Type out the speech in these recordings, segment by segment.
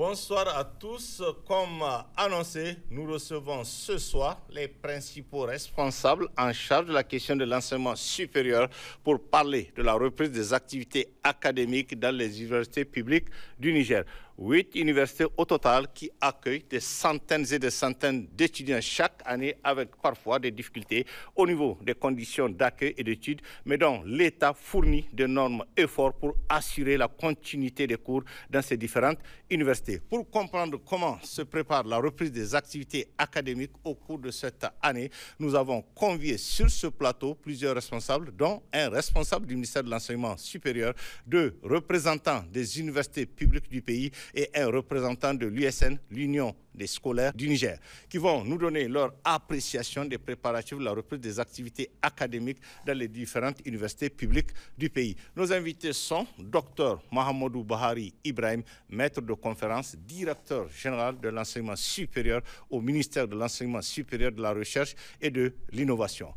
Bonsoir à tous. Comme annoncé, nous recevons ce soir les principaux responsables en charge de la question de l'enseignement supérieur pour parler de la reprise des activités académiques dans les universités publiques du Niger. 8 universités au total qui accueillent des centaines et des centaines d'étudiants chaque année avec parfois des difficultés au niveau des conditions d'accueil et d'études, mais dont l'État fournit d'énormes efforts pour assurer la continuité des cours dans ces différentes universités. Pour comprendre comment se prépare la reprise des activités académiques au cours de cette année, nous avons convié sur ce plateau plusieurs responsables, dont un responsable du ministère de l'Enseignement supérieur, 2 représentants des universités publiques du pays et un représentant de l'USN, l'Union des scolaires du Niger, qui vont nous donner leur appréciation des préparatifs de la reprise des activités académiques dans les différentes universités publiques du pays. Nos invités sont Dr Mahamadou Bahari Ibrahim, maître de conférence, directeur général de l'enseignement supérieur au ministère de l'Enseignement supérieur, de la Recherche et de l'Innovation.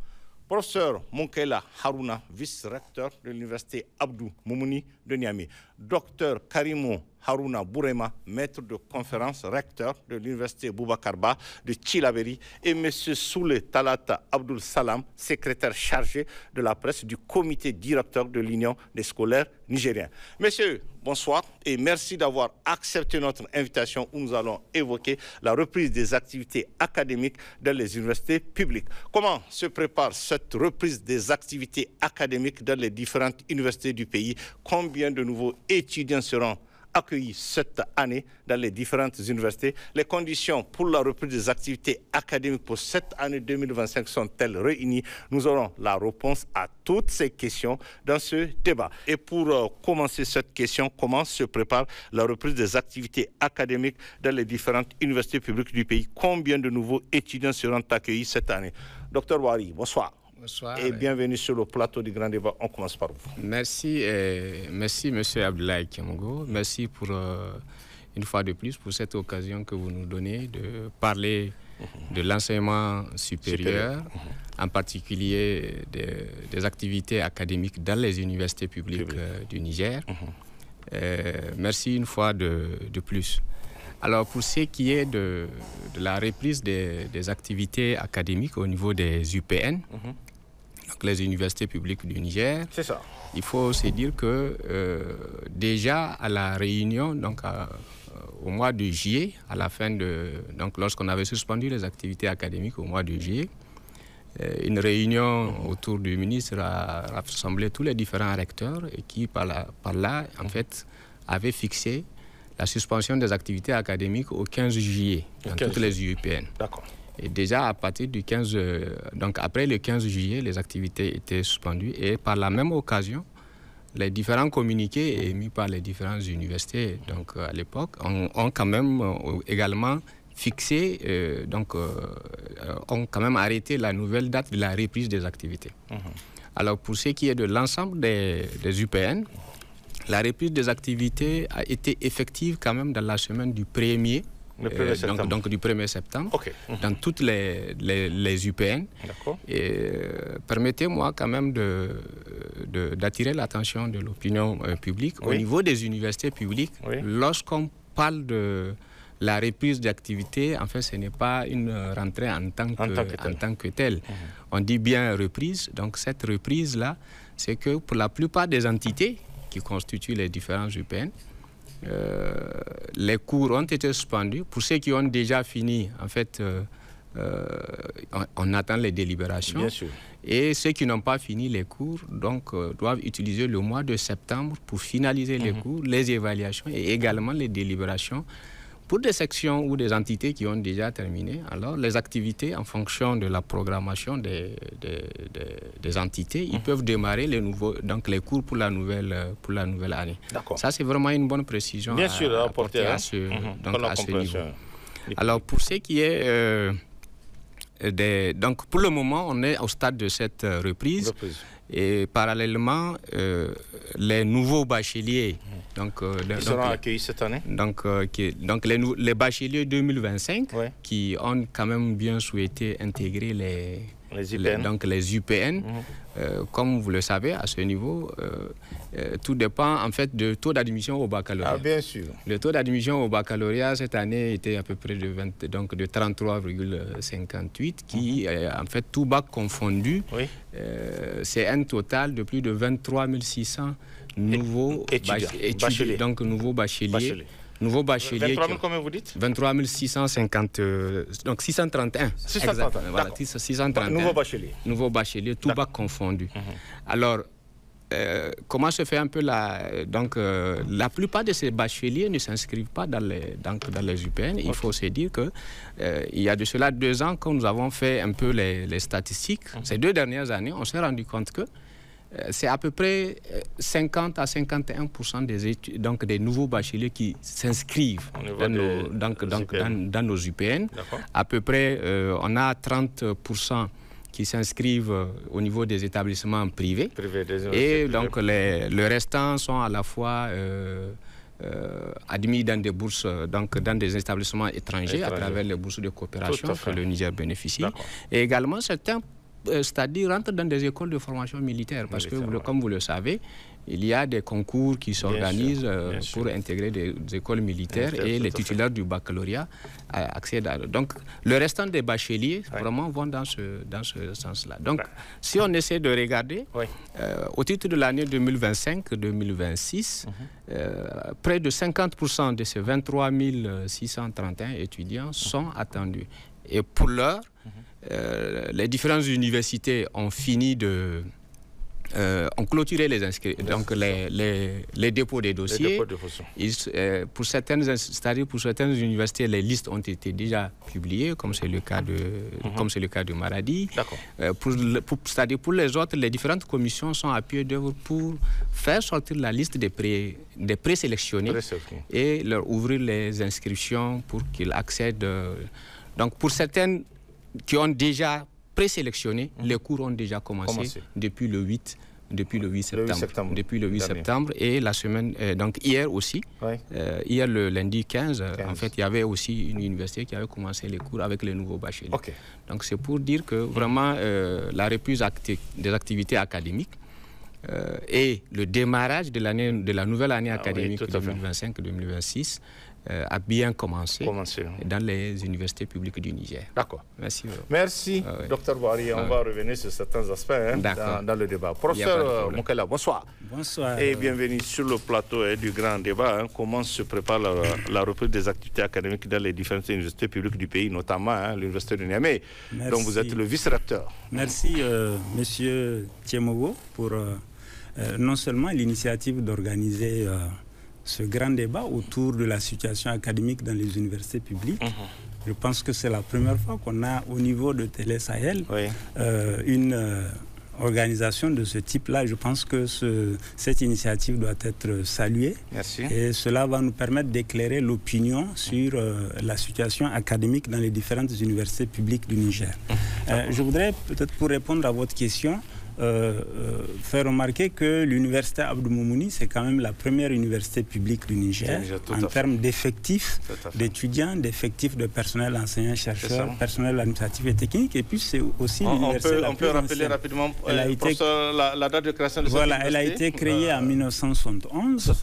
Professeur Monkela Haruna, vice-recteur de l'université Abdou Moumouni de Niamey. Docteur Karimou Haruna Bourema, maître de conférence, recteur de l'université Boubacarba de Tchilaberi, et M. Soule Talata Abdul Salam, secrétaire chargé de la presse du comité directeur de l'Union des scolaires nigériens. Messieurs, bonsoir et merci d'avoir accepté notre invitation où nous allons évoquer la reprise des activités académiques dans les universités publiques. Comment se prépare cette reprise des activités académiques dans les différentes universités du pays? Combien de nouveaux étudiants seront accueillis cette année dans les différentes universités? Les conditions pour la reprise des activités académiques pour cette année 2025 sont-elles réunies? Nous aurons la réponse à toutes ces questions dans ce débat. Et pour commencer cette question, comment se prépare la reprise des activités académiques dans les différentes universités publiques du pays? Combien de nouveaux étudiants seront accueillis cette année? Docteur Wari, bonsoir. Bonsoir. Et bienvenue sur le plateau du Grand Débat. On commence par vous. Merci, merci M. Abdoulaye Kiamogo. Merci pour, une fois de plus, pour cette occasion que vous nous donnez de parler de l'enseignement supérieur, en particulier des activités académiques dans les universités publiques du Niger. Merci une fois de plus. Alors, pour ce qui est de la reprise des activités académiques au niveau des UPN, donc les universités publiques du Niger, c'est ça. Il faut se dire que déjà à la réunion, donc au mois de juillet, à la fin donc lorsqu'on avait suspendu les activités académiques au mois de juillet, une réunion autour du ministre a rassemblé tous les différents recteurs et qui par là en fait avait fixé la suspension des activités académiques au 15 juillet dans toutes les UPN. D'accord. Et déjà à partir du 15, donc après le 15 juillet, les activités étaient suspendues et par la même occasion, les différents communiqués émis par les différentes universités, donc à l'époque, ont quand même également fixé, ont quand même arrêté la nouvelle date de la reprise des activités. Alors pour ce qui est de l'ensemble des UPN, la reprise des activités a été effective quand même dans la semaine du 1er septembre. Donc du 1er septembre, dans toutes les UPN. Et permettez-moi quand même d'attirer l'attention de l'opinion publique au niveau des universités publiques. Lorsqu'on parle de la reprise d'activité, en fait, ce n'est pas une rentrée en tant que telle. On dit bien reprise. Donc cette reprise-là, c'est que pour la plupart des entités qui constituent les différents UPN, les cours ont été suspendus. Pour ceux qui ont déjà fini, en fait, on attend les délibérations. Bien sûr. Et ceux qui n'ont pas fini les cours donc, doivent utiliser le mois de septembre pour finaliser les cours, les évaluations et également les délibérations. Pour des sections ou des entités qui ont déjà terminé, alors les activités en fonction de la programmation des entités, ils peuvent démarrer les cours pour la nouvelle année. Ça, c'est vraiment une bonne précision. Bien sûr, à apporter à ce niveau. Alors, pour ce qui est donc, pour le moment, on est au stade de cette reprise. Et parallèlement, les nouveaux bacheliers ils seront accueillis cette année. Donc les bacheliers 2025 qui ont quand même bien souhaité intégrer donc les UPN. Comme vous le savez, à ce niveau, tout dépend en fait du taux d'admission au baccalauréat. Ah, bien sûr. Le taux d'admission au baccalauréat cette année était à peu près de 33,58, qui en fait tout bac confondu, c'est un total de plus de 23 600 nouveaux bacheliers. Donc nouveaux bacheliers. Nouveau bachelier. 23 000, combien vous dites? 23 650, donc 631. 631, voilà, 631. Nouveau bachelier. Nouveau bachelier, tout bac confondu. Alors, comment se fait un peu donc, la plupart de ces bacheliers ne s'inscrivent pas dans les UPN. Il faut se dire que il y a de cela 2 ans, quand nous avons fait un peu les statistiques, ces 2 dernières années, on s'est rendu compte que c'est à peu près 50 à 51% donc des nouveaux bacheliers qui s'inscrivent dans nos UPN. À peu près, on a 30% qui s'inscrivent au niveau des établissements privés. Et donc, le restant sont à la fois admis dans des bourses, donc dans des établissements étrangers à travers les bourses de coopération que le Niger bénéficie. Et également, certains c'est-à-dire rentre dans des écoles de formation militaire, parce que, comme vous le savez, il y a des concours qui s'organisent pour intégrer des écoles militaires et les titulaires du baccalauréat accèdent à... Donc, le restant des bacheliers vraiment vont dans ce sens-là. Donc, si on essaie de regarder, au titre de l'année 2025-2026, près de 50% de ces 23 631 étudiants sont attendus. Et pour l'heure, les différentes universités ont fini ont clôturé donc les dépôts des dossiers. Pour certaines universités, les listes ont été déjà publiées, comme c'est le cas de Maradi. C'est-à-dire pour les autres, les différentes commissions sont à pied d'œuvre pour faire sortir la liste des présélectionnés et leur ouvrir les inscriptions pour qu'ils accèdent. Donc pour certaines qui ont déjà présélectionné, les cours ont déjà commencé depuis le 8 septembre. Et la semaine, donc hier aussi, hier le lundi 15, en fait, il y avait aussi une université qui avait commencé les cours avec les nouveaux bacheliers. Donc c'est pour dire que vraiment la reprise des activités académiques et le démarrage de la nouvelle année académique 2025-2026 a bien commencé dans les universités publiques du Niger. D'accord. Merci. Merci, Dr Boari. On va revenir sur certains aspects dans le débat. Professeur Moukela, bonsoir. Bonsoir. Et bienvenue sur le plateau du grand débat. Comment se prépare la reprise des activités académiques dans les différentes universités publiques du pays, notamment l'université de Niamey, dont vous êtes le vice-recteur. Merci, monsieur Tiemogo, pour non seulement l'initiative d'organiser ce grand débat autour de la situation académique dans les universités publiques. Je pense que c'est la première fois qu'on a au niveau de Télé Sahel une organisation de ce type-là. Je pense que cette initiative doit être saluée. Merci. Et cela va nous permettre d'éclairer l'opinion sur la situation académique dans les différentes universités publiques du Niger. Je voudrais peut-être, pour répondre à votre question, faire remarquer que l'université Abdou Moumouni, c'est quand même la première université publique du Niger en termes d'effectifs d'étudiants, d'effectifs de personnel enseignant, chercheurs, personnel administratif et technique. Et puis c'est aussi l'université la plus ancienne. On peut rappeler rapidement la date de création de cette université. Elle a été créée en 1971.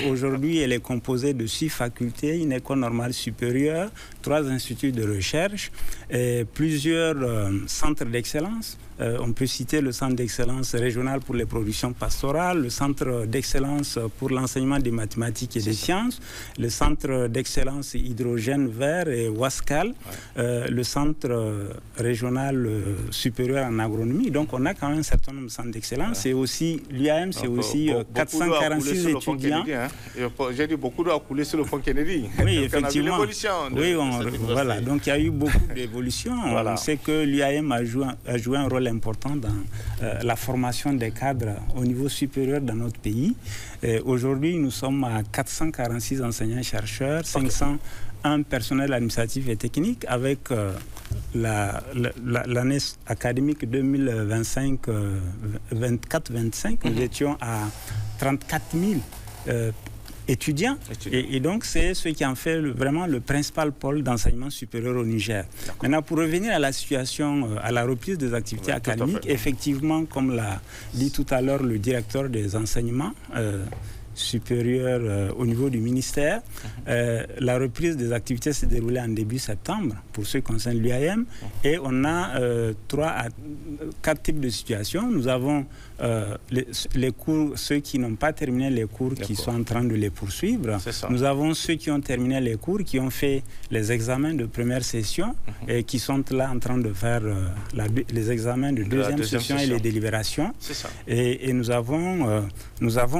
Aujourd'hui, elle est composée de 6 facultés, une école normale supérieure, 3 instituts de recherche, et plusieurs centres d'excellence. On peut citer le centre d'excellence régional pour les productions pastorales, le centre d'excellence pour l'enseignement des mathématiques et des sciences, le centre d'excellence hydrogène vert et Wascal, le centre régional supérieur en agronomie. Donc on a quand même un certain nombre de centres d'excellence. C'est aussi l'UAM, c'est aussi 446 étudiants. J'ai dit beaucoup d'eau a coulé sur le fond Kennedy. Oui, effectivement. Voilà, donc il y a eu beaucoup d'évolutions. On sait que l'UAM a joué un rôle important dans la formation des cadres au niveau supérieur dans notre pays. Aujourd'hui, nous sommes à 446 enseignants-chercheurs, 501 personnels administratifs et techniques. Avec l'année académique 2025-24-25, nous étions à 34 000 étudiants. Et donc, c'est ce qui en fait vraiment le principal pôle d'enseignement supérieur au Niger. Maintenant, pour revenir à la situation, à la reprise des activités académiques, effectivement, comme l'a dit tout à l'heure le directeur des enseignements supérieurs au niveau du ministère, la reprise des activités s'est déroulée en début septembre, pour ce qui concerne l'UAM, et on a 3 à 4 types de situations. Nous avons les cours, ceux qui n'ont pas terminé les cours, qui sont en train de les poursuivre. Nous avons ceux qui ont terminé les cours, qui ont fait les examens de première session et qui sont là en train de faire les examens de deuxième session et les délibérations. Et nous avons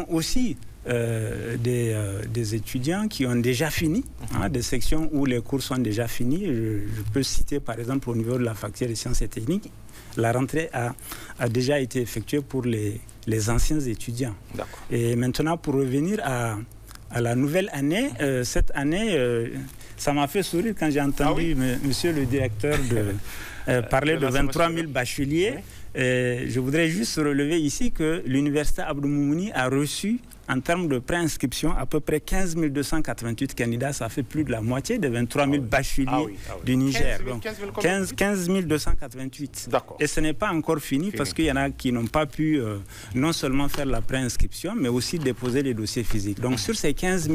aussi des étudiants qui ont déjà fini, des sections où les cours sont déjà finis. Je peux citer par exemple au niveau de la faculté des sciences et techniques, la rentrée a déjà été effectuée pour les anciens étudiants. Et maintenant, pour revenir à la nouvelle année, cette année, ça m'a fait sourire quand j'ai entendu monsieur le directeur parler de 23 000 bacheliers. Je voudrais juste relever ici que l'université Abdou Moumouni a reçu, en termes de préinscription, à peu près 15 288 candidats. Ça fait plus de la moitié des 23 000 bacheliers du Niger. 15 288. Et ce n'est pas encore fini parce qu'il y en a qui n'ont pas pu non seulement faire la préinscription, mais aussi déposer les dossiers physiques. Donc sur ces 15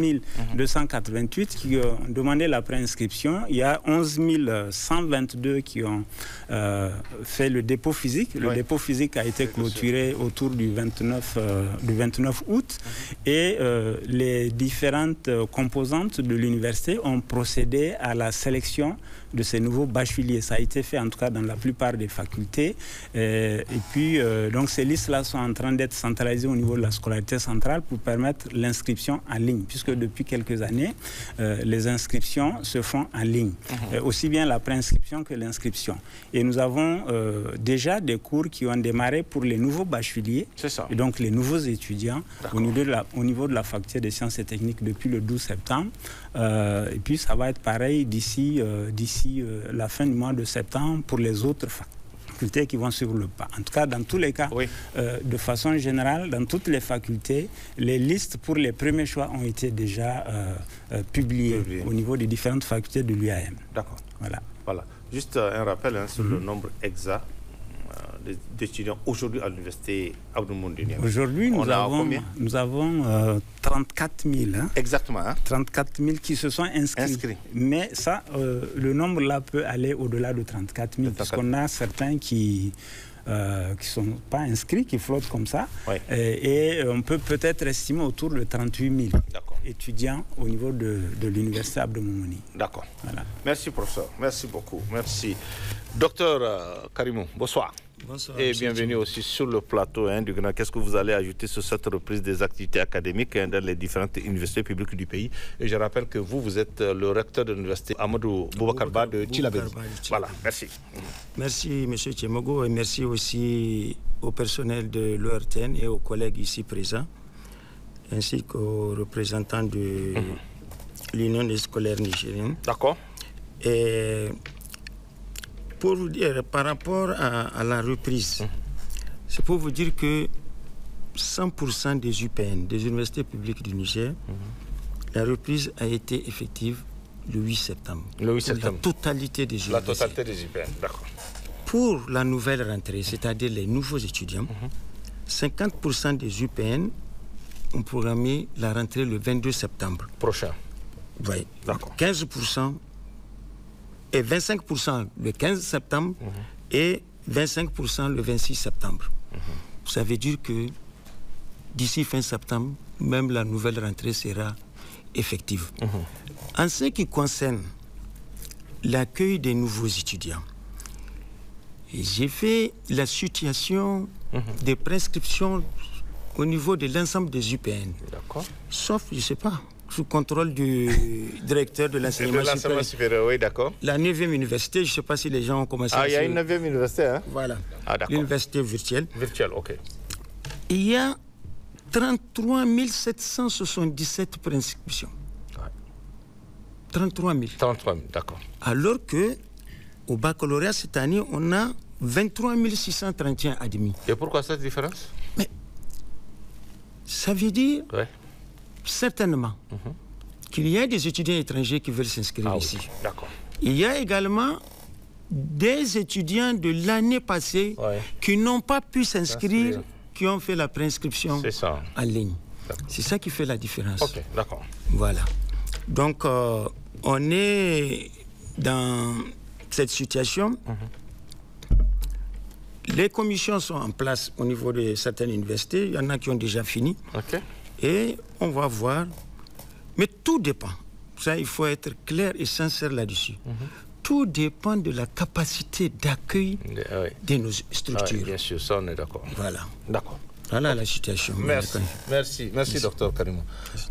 288 qui ont demandé la préinscription, il y a 11 122 qui ont fait le dépôt physique. Le dépôt physique a été clôturé autour du 29 août. Et les différentes composantes de l'université ont procédé à la sélection de ces nouveaux bacheliers. Ça a été fait en tout cas dans la plupart des facultés. Et puis, donc ces listes-là sont en train d'être centralisées au niveau de la scolarité centrale pour permettre l'inscription en ligne, puisque depuis quelques années, les inscriptions se font en ligne. Aussi bien la préinscription que l'inscription. Et nous avons déjà des cours qui ont démarré pour les nouveaux bacheliers, et donc les nouveaux étudiants, au niveau de la faculté des sciences et techniques depuis le 12 septembre. Et puis ça va être pareil d'ici la fin du mois de septembre pour les autres facultés qui vont suivre le pas. En tout cas, dans tous les cas, de façon générale, dans toutes les facultés, les listes pour les premiers choix ont été déjà publiées au niveau des différentes facultés de l'UAM. D'accord. Voilà. Juste un rappel sur le nombre exact d'étudiants aujourd'hui à l'université Abdou Moumouni. Aujourd'hui, nous avons 34 000. Exactement. 34 000 qui se sont inscrits. Mais ça, le nombre là peut aller au-delà de 34 000, parce qu'on a certains qui ne sont pas inscrits, qui flottent comme ça. Et on peut-être estimer autour de 38 000 étudiants au niveau de l'université Abdou Moumouni. D'accord. Voilà. Merci, professeur. Merci beaucoup. Merci. Docteur Karimou, bonsoir. Bonsoir. Et bienvenue aussi sur le plateau du Grand. Qu'est-ce que vous allez ajouter sur cette reprise des activités académiques dans les différentes universités publiques du pays? Et je rappelle que vous êtes le recteur de l'université Amadou Boubacar Ba de Tillabéri. Voilà, merci. Merci, M. Tchemogo, et merci aussi au personnel de l'ORTN et aux collègues ici présents, ainsi qu'aux représentants de l'Union des scolaires nigériennes. D'accord. Et pour vous dire, par rapport à la reprise, c'est pour vous dire que 100% des UPN, des universités publiques du Niger, la reprise a été effective le 8 septembre. Le 8 septembre. La totalité des UPN. La totalité des UPN, d'accord. Pour la nouvelle rentrée, c'est-à-dire les nouveaux étudiants, 50% des UPN ont programmé la rentrée le 22 septembre. Prochain. Oui. D'accord. 15% et 25% le 15 septembre et 25% le 26 septembre. Ça veut dire que d'ici fin septembre, même la nouvelle rentrée sera effective. En ce qui concerne l'accueil des nouveaux étudiants, j'ai fait la situation des prescriptions au niveau de l'ensemble des UPN. D'accord. Sauf, je ne sais pas, sous contrôle du directeur de l'enseignement supérieur. Oui, d'accord. La 9e université, je ne sais pas si les gens ont commencé à... Ah, il y a une 9e université, hein? Voilà. Ah, d'accord. L'université virtuelle. Virtuelle, ok. Il y a 33 777 prescriptions. Ouais. 33 000. 33 000, d'accord. Alors que au baccalauréat, cette année, on a 23 631 admis. Et pourquoi cette différence? Mais ça veut dire... Ouais. certainement qu'il y a des étudiants étrangers qui veulent s'inscrire ici. Oui. D'accord. Il y a également des étudiants de l'année passée qui n'ont pas pu s'inscrire, qui ont fait la préinscription en ligne. C'est ça qui fait la différence. Ok, d'accord. Voilà. Donc, on est dans cette situation. Les commissions sont en place au niveau de certaines universités. Il y en a qui ont déjà fini. Et on va voir. Mais tout dépend. Ça, il faut être clair et sincère là-dessus. Tout dépend de la capacité d'accueil de nos structures. Bien sûr, ça on est d'accord. Voilà. D'accord. Voilà la situation. Merci, docteur Karimou.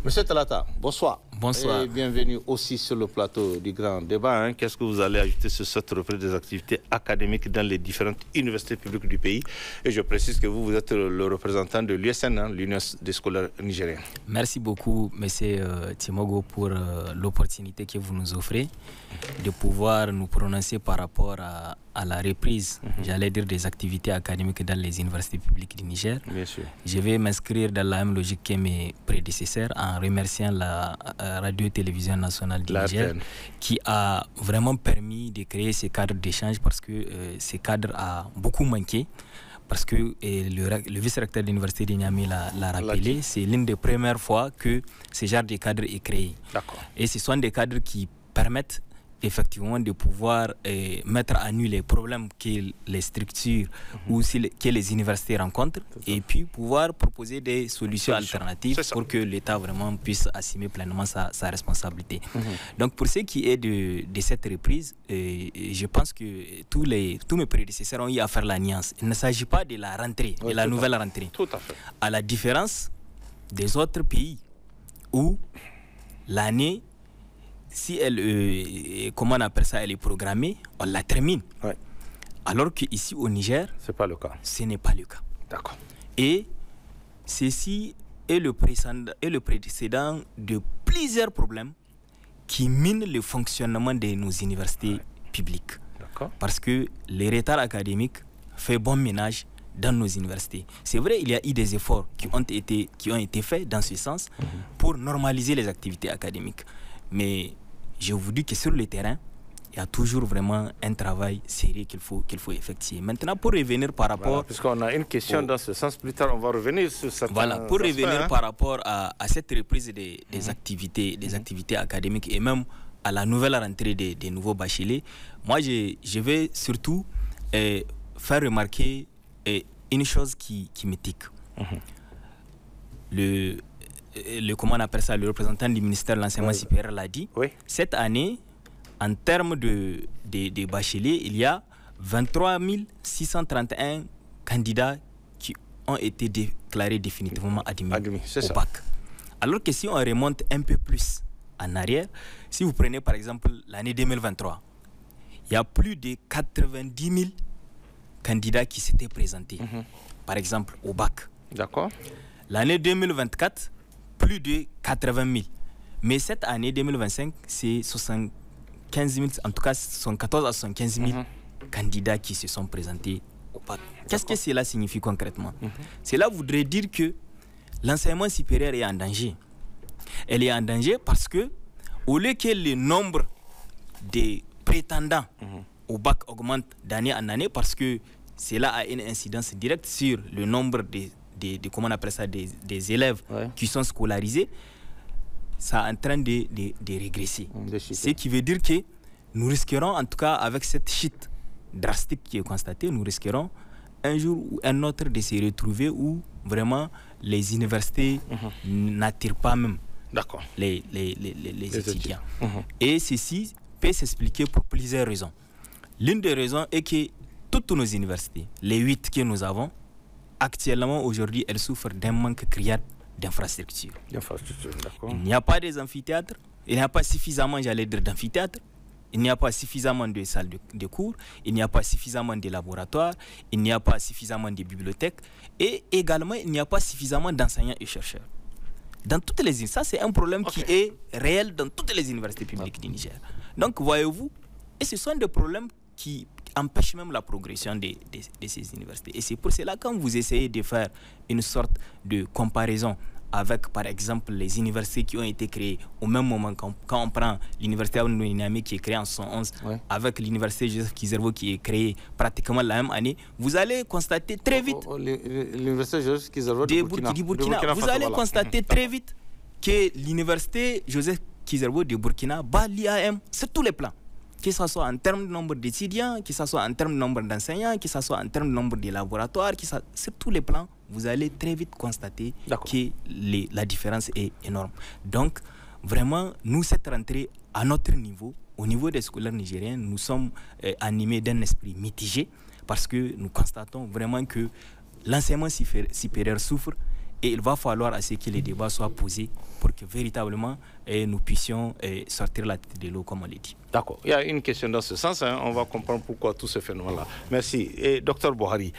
Monsieur Talata, bonsoir. Bonsoir. Et bienvenue aussi sur le plateau du grand débat. Qu'est-ce que vous allez ajouter sur cette reprise des activités académiques dans les différentes universités publiques du pays? Et je précise que vous êtes le représentant de l'USN, l'Union des scolaires nigériens. Merci beaucoup, monsieur Timogo, pour l'opportunité que vous nous offrez de pouvoir nous prononcer par rapport à la reprise, j'allais dire, des activités académiques dans les universités publiques du Niger. Bien sûr. Je vais m'inscrire dans la même logique que mes prédécesseurs en remerciant la radio-télévision nationale du Niger qui a vraiment permis de créer ces cadres d'échange parce que ces cadres a beaucoup manqué. Parce que le vice-recteur de l'université de Niamey l'a rappelé, c'est l'une des premières fois que ce genre de cadre est créé. Et ce sont des cadres qui permettent effectivement de pouvoir mettre à nu les problèmes que les structures ou que les universités rencontrent et puis pouvoir proposer des solutions alternatives pour que l'État vraiment puisse assumer pleinement sa responsabilité. Donc pour ce qui est de cette reprise, je pense que tous mes prédécesseurs ont eu à faire la nuance. Il ne s'agit pas de la rentrée, de la nouvelle rentrée. Tout à fait. À la différence des autres pays où l'année, si elle, comment on appelle ça, elle est programmée, on la termine. Alors qu'ici au Niger, c'est pas le cas. Ce n'est pas le cas. D'accord. Et ceci est le précédent de plusieurs problèmes qui minent le fonctionnement de nos universités publiques. Parce que les retards académiques font bon ménage dans nos universités. C'est vrai, il y a eu des efforts qui ont été faits dans ce sens pour normaliser les activités académiques. Mais je vous dis que sur le terrain, il y a toujours vraiment un travail sérieux qu'il faut effectuer. Maintenant, pour revenir par rapport... Puisqu'on a une question dans ce sens, plus tard, on va revenir sur certains aspects, pour revenir par rapport à cette reprise des activités académiques et même à la nouvelle rentrée des nouveaux bacheliers, moi, je vais surtout faire remarquer une chose qui me tique. Comment on appelle ça, le représentant du ministère de l'Enseignement supérieur l'a dit. Cette année, en termes de bacheliers, il y a 23 631 candidats qui ont été déclarés définitivement admis au bac. Alors que si on remonte un peu plus en arrière, si vous prenez par exemple l'année 2023, il y a plus de 90 000 candidats qui s'étaient présentés, par exemple au bac. D'accord. L'année 2024, plus de 80 000. Mais cette année 2025, c'est 75 000, en tout cas 74 à 75 000 candidats qui se sont présentés au bac. Qu'est-ce que cela signifie concrètement? Cela voudrait dire que l'enseignement supérieur est en danger. Elle est en danger parce que, au lieu que le nombre de prétendants au bac augmente d'année en année, parce que cela a une incidence directe sur le nombre comment on appelle ça, des élèves qui sont scolarisés, ça est en train de régresser. Ce qui veut dire que nous risquerons, en tout cas avec cette chute drastique qui est constatée, nous risquerons un jour ou un autre de se retrouver où vraiment les universités n'attirent pas même les étudiants. Et ceci peut s'expliquer pour plusieurs raisons. L'une des raisons est que toutes nos universités, les 8 que nous avons, actuellement, aujourd'hui, elles souffrent d'un manque criard d'infrastructures. Il n'y a pas des amphithéâtres, il n'y a pas suffisamment, j'allais dire, d'amphithéâtres, il n'y a pas suffisamment de salles de cours, il n'y a pas suffisamment de laboratoires, il n'y a pas suffisamment de bibliothèques et également, il n'y a pas suffisamment d'enseignants et chercheurs. Dans toutes les ça, c'est un problème qui est réel dans toutes les universités publiques du Niger. Donc, voyez-vous, et ce sont des problèmes qui empêche même la progression de ces universités. Et c'est pour cela, quand vous essayez de faire une sorte de comparaison avec, par exemple, les universités qui ont été créées au même moment. Quand on prend l'université Abdou Niamey qui est créée en 1911, avec l'université Joseph Kizerbo qui est créée pratiquement la même année, vous allez constater très vite... L'université Joseph Kizerbo du Burkina. Vous allez constater très vite que l'université Joseph Kizerbo de Burkina bat l'IAM sur tous les plans. Que ce soit en termes de nombre d'étudiants, que ce soit en termes de nombre d'enseignants, que ce soit en termes de nombre de laboratoires, sur tous les plans, vous allez très vite constater que la différence est énorme. Donc, vraiment, nous, cette rentrée, à notre niveau, au niveau des scolaires nigériens, nous sommes animés d'un esprit mitigé parce que nous constatons vraiment que l'enseignement supérieur souffre et il va falloir à ce que les débats soient posés pour que véritablement nous puissions sortir la tête de l'eau, comme on l'a dit. D'accord. Il y a une question dans ce sens. On va comprendre pourquoi tout ce phénomène-là. Merci. Et Dr Bohari,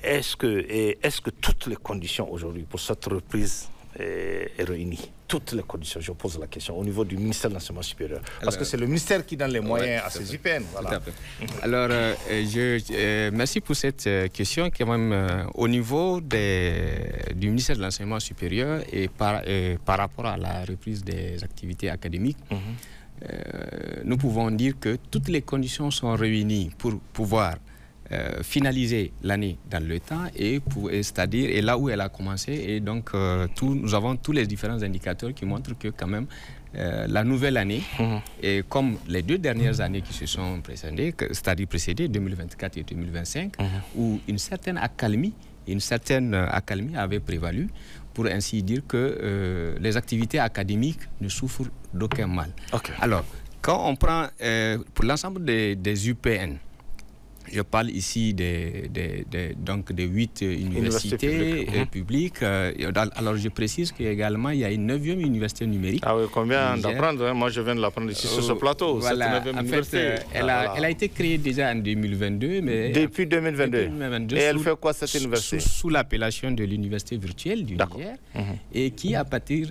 est-ce que toutes les conditions aujourd'hui pour cette reprise est réunie? Toutes les conditions, je pose la question, au niveau du ministère de l'Enseignement supérieur. Parce que c'est le ministère qui donne les moyens à ces IPN. Voilà. Tout à fait. Alors, merci pour cette question. Quand même, au niveau du ministère de l'Enseignement supérieur et par rapport à la reprise des activités académiques, nous pouvons dire que toutes les conditions sont réunies pour pouvoir finaliser l'année dans le temps c'est-à-dire et là où elle a commencé et donc nous avons tous les différents indicateurs qui montrent que quand même la nouvelle année et comme les 2 dernières années qui se sont précédées, c'est-à-dire précédées 2024 et 2025 où une certaine accalmie avait prévalu, pour ainsi dire que les activités académiques ne souffrent d'aucun mal. Alors quand on prend pour l'ensemble des UPN, je parle ici donc des 8 universités publiques. Alors je précise qu'également il y a une 9e université numérique. Ah oui, combien d'apprendre? Moi je viens de l'apprendre ici sur ce plateau. Voilà, cette 9e université. Elle a été créée déjà en 2022. Mais depuis 2022. Et elle fait quoi cette université? Sous l'appellation de l'université virtuelle du Niger. Et qui à partir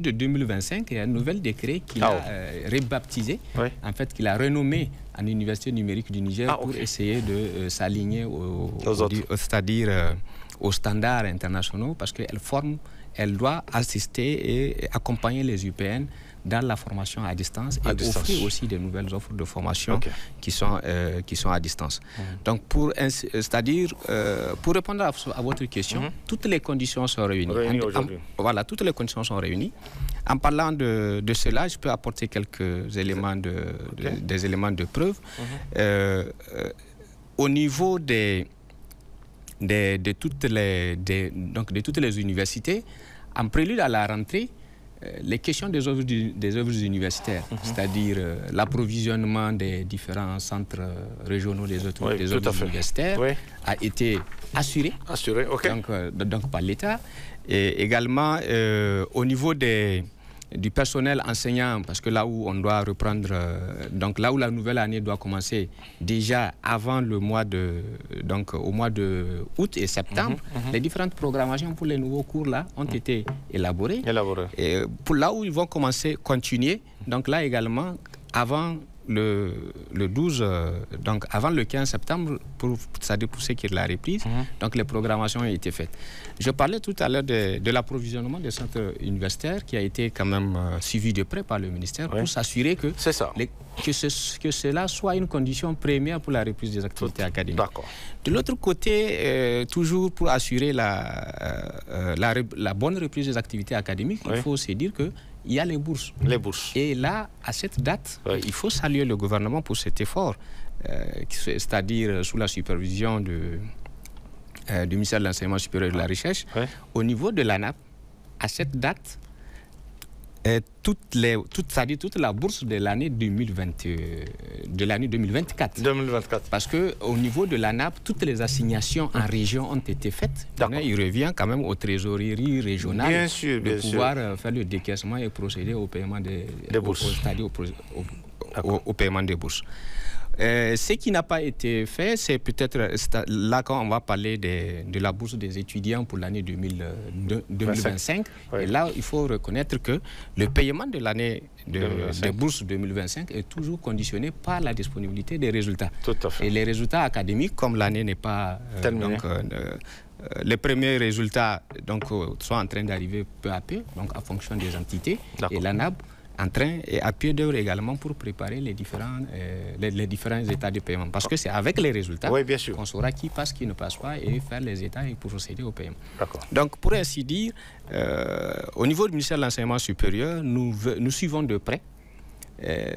de 2025, il y a un nouvel décret qu'il a rebaptisé, en fait qu'il a renommé en Université numérique du Niger pour essayer de s'aligner c'est-à-dire aux standards internationaux parce qu'elle doit assister et accompagner les UPN dans la formation à distance et offrir aussi de nouvelles offres de formation qui sont à distance. Donc c'est-à-dire pour répondre à votre question, toutes les conditions sont réunies. Voilà, toutes les conditions sont réunies. En parlant de cela, je peux apporter quelques éléments des éléments de preuve. Au niveau de toutes les universités, en prélude à la rentrée, les questions des œuvres universitaires, c'est-à-dire l'approvisionnement des différents centres régionaux des œuvres universitaires, a été assuré donc par l'État. Et également au niveau du personnel enseignant, parce que là où on doit reprendre, donc là où la nouvelle année doit commencer, déjà avant au mois de août et septembre, les différentes programmations pour les nouveaux cours là ont été élaborées. Et pour là où ils vont continuer, donc là également, avant le 12, donc avant le 15 septembre, c'est-à-dire pour ce qui est de la reprise, donc les programmations ont été faites. Je parlais tout à l'heure de l'approvisionnement des centres universitaires qui a été quand même suivi de près par le ministère pour s'assurer que cela soit une condition première pour la reprise des activités académiques. De l'autre côté, toujours pour assurer la bonne reprise des activités académiques, il faut se dire que il y a les bourses. Et là, à cette date, il faut saluer le gouvernement pour cet effort, c'est-à-dire sous la supervision du ministère de l'Enseignement supérieur et de la Recherche. Au niveau de l'ANAP, à cette date, toute la bourse de l'année 2024. Parce qu'au niveau de l'ANAP, toutes les assignations en région ont été faites. Il revient quand même aux trésoreries régionales de pouvoir faire le décaissement et procéder au paiement des bourses. C'est-à-dire au paiement des bourses. Ce qui n'a pas été fait, c'est peut-être là quand on va parler de la bourse des étudiants pour l'année 2025. Et là, il faut reconnaître que le paiement de l'année des bourses 2025 est toujours conditionné par la disponibilité des résultats. Et les résultats académiques, comme l'année n'est pas les premiers résultats donc, sont en train d'arriver peu à peu, donc en fonction des entités. Et l'ANAB en train et à pied d'œuvre également pour préparer les différents états de paiement. Parce que c'est avec les résultats qu'on saura qui passe, qui ne passe pas et faire les états et procéder au paiement. Donc, pour ainsi dire, au niveau du ministère de l'Enseignement supérieur, nous suivons de près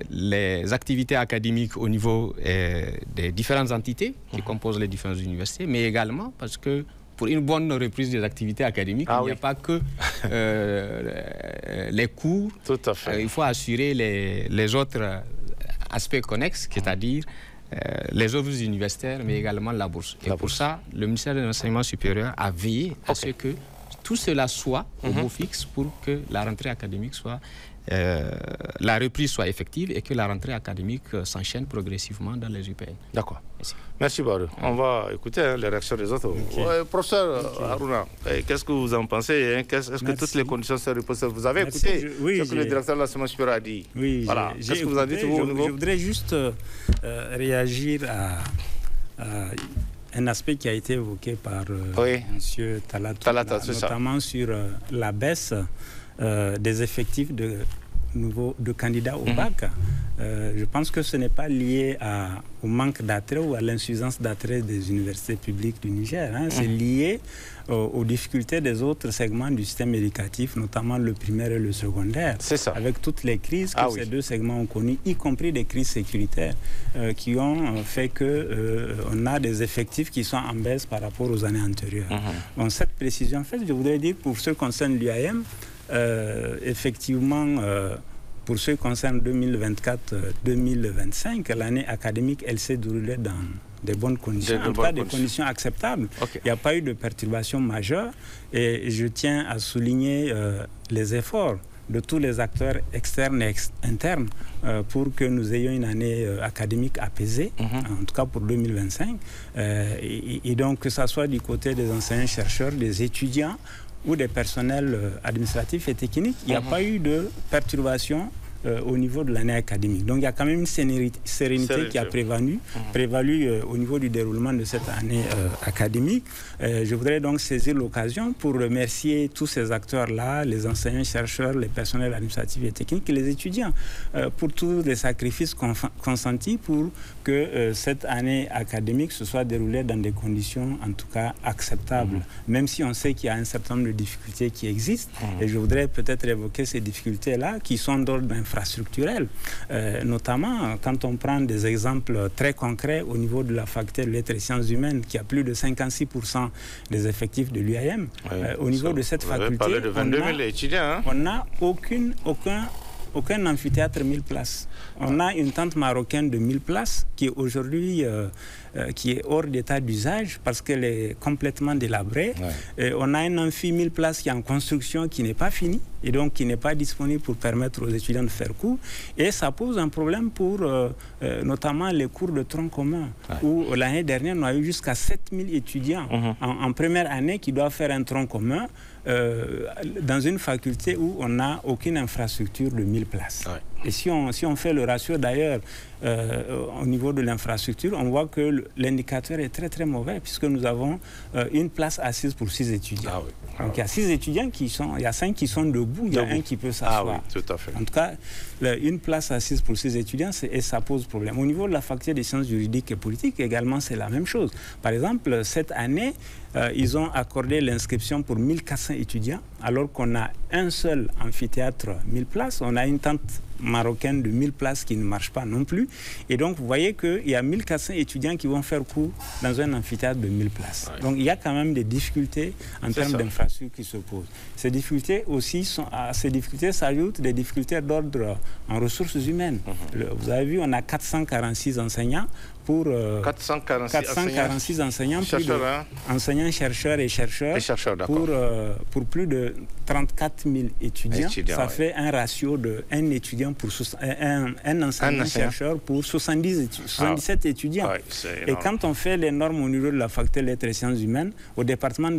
les activités académiques au niveau des différentes entités qui composent les différentes universités, mais également parce que pour une bonne reprise des activités académiques, il n'y a pas que les cours. Tout à fait. Il faut assurer les autres aspects connexes, c'est-à-dire les œuvres universitaires, mais également la bourse. Et pour ça, le ministère de l'Enseignement supérieur a veillé à ce que tout cela soit au beau fixe pour que la rentrée académique soit... la reprise soit effective et que la rentrée académique s'enchaîne progressivement dans les UPN. D'accord. Merci Barou. On va écouter les réactions des autres. Professeur Haruna, qu'est-ce que vous en pensez? Est-ce que toutes les conditions sont reposées? Vous avez écouté ce que le directeur de l'enseignement supérieur a dit? Oui, voilà. Qu'est-ce que vous en dites au niveau? Je voudrais juste réagir à un aspect qui a été évoqué par M. Talata, notamment sur la baisse des effectifs de candidats au bac. Je pense que ce n'est pas lié au manque d'attrait ou à l'insuffisance d'attrait des universités publiques du Niger. C'est lié aux difficultés des autres segments du système éducatif, notamment le primaire et le secondaire. C'est ça. Avec toutes les crises que ces deux segments ont connues, y compris des crises sécuritaires, qui ont fait qu'on a des effectifs qui sont en baisse par rapport aux années antérieures. Donc cette précision, en fait, je voudrais dire pour ce qui concerne l'UAM, effectivement, pour ce qui concerne 2024-2025, l'année académique, elle s'est déroulée dans des bonnes conditions, en tout cas des conditions acceptables. Il n'y a pas eu de perturbations majeures et je tiens à souligner les efforts de tous les acteurs externes et internes pour que nous ayons une année académique apaisée, en tout cas pour 2025. Et donc que ce soit du côté des enseignants-chercheurs, des étudiants, ou des personnels administratifs et techniques, il n'y a pas eu de perturbation au niveau de l'année académique. Donc il y a quand même une sérénité qui a prévalu au niveau du déroulement de cette année académique. Je voudrais donc saisir l'occasion pour remercier tous ces acteurs-là, les enseignants, chercheurs, les personnels administratifs et techniques et les étudiants pour tous les sacrifices consentis pour que cette année académique se soit déroulée dans des conditions en tout cas acceptables, même si on sait qu'il y a un certain nombre de difficultés qui existent. Et je voudrais peut-être évoquer ces difficultés-là qui sont d'ordre infrastructurel, notamment quand on prend des exemples très concrets au niveau de la faculté de lettres et sciences humaines qui a plus de 56% des effectifs de l'UAM. Au niveau de cette faculté, de 22 000 étudiants, on n'a aucun amphithéâtre 1000 places. On a une tente marocaine de 1000 places qui est aujourd'hui qui est hors d'état d'usage parce qu'elle est complètement délabrée. Et on a un amphi 1000 places qui est en construction, qui n'est pas fini et donc qui n'est pas disponible pour permettre aux étudiants de faire cours. Et ça pose un problème pour notamment les cours de tronc commun où l'année dernière, on a eu jusqu'à 7000 étudiants en première année qui doivent faire un tronc commun dans une faculté où on n'a aucune infrastructure de 1000 places. Et si on fait le ratio d'ailleurs au niveau de l'infrastructure, on voit que l'indicateur est très très mauvais puisque nous avons une place assise pour 6 étudiants. Donc il y a 6 étudiants il y a 5 qui sont debout, il y a un qui peut s'asseoir. Tout à fait. En tout cas, une place assise pour 6 étudiants, et ça pose problème. Au niveau de la faculté des sciences juridiques et politiques, également, c'est la même chose. Par exemple, cette année, ils ont accordé l'inscription pour 1400 étudiants, alors qu'on a un seul amphithéâtre 1000 places. On a une tente marocaine de 1000 places qui ne marche pas non plus. Et donc, vous voyez qu'il y a 1400 étudiants qui vont faire cours dans un amphithéâtre de 1000 places. Donc, il y a quand même des difficultés en termes d'infrastructure qui se posent. Ces difficultés aussi, à ces difficultés s'ajoutent des difficultés d'ordre en ressources humaines. Vous avez vu, on a 446 enseignants pour 446 enseignants, enseignants, chercheurs et chercheurs, pour plus de 34 000 étudiants. Ça fait un ratio de un étudiant pour un enseignant-chercheur pour 77 étudiants. Et quand on fait les normes au niveau de la faculté de lettres et sciences humaines, au département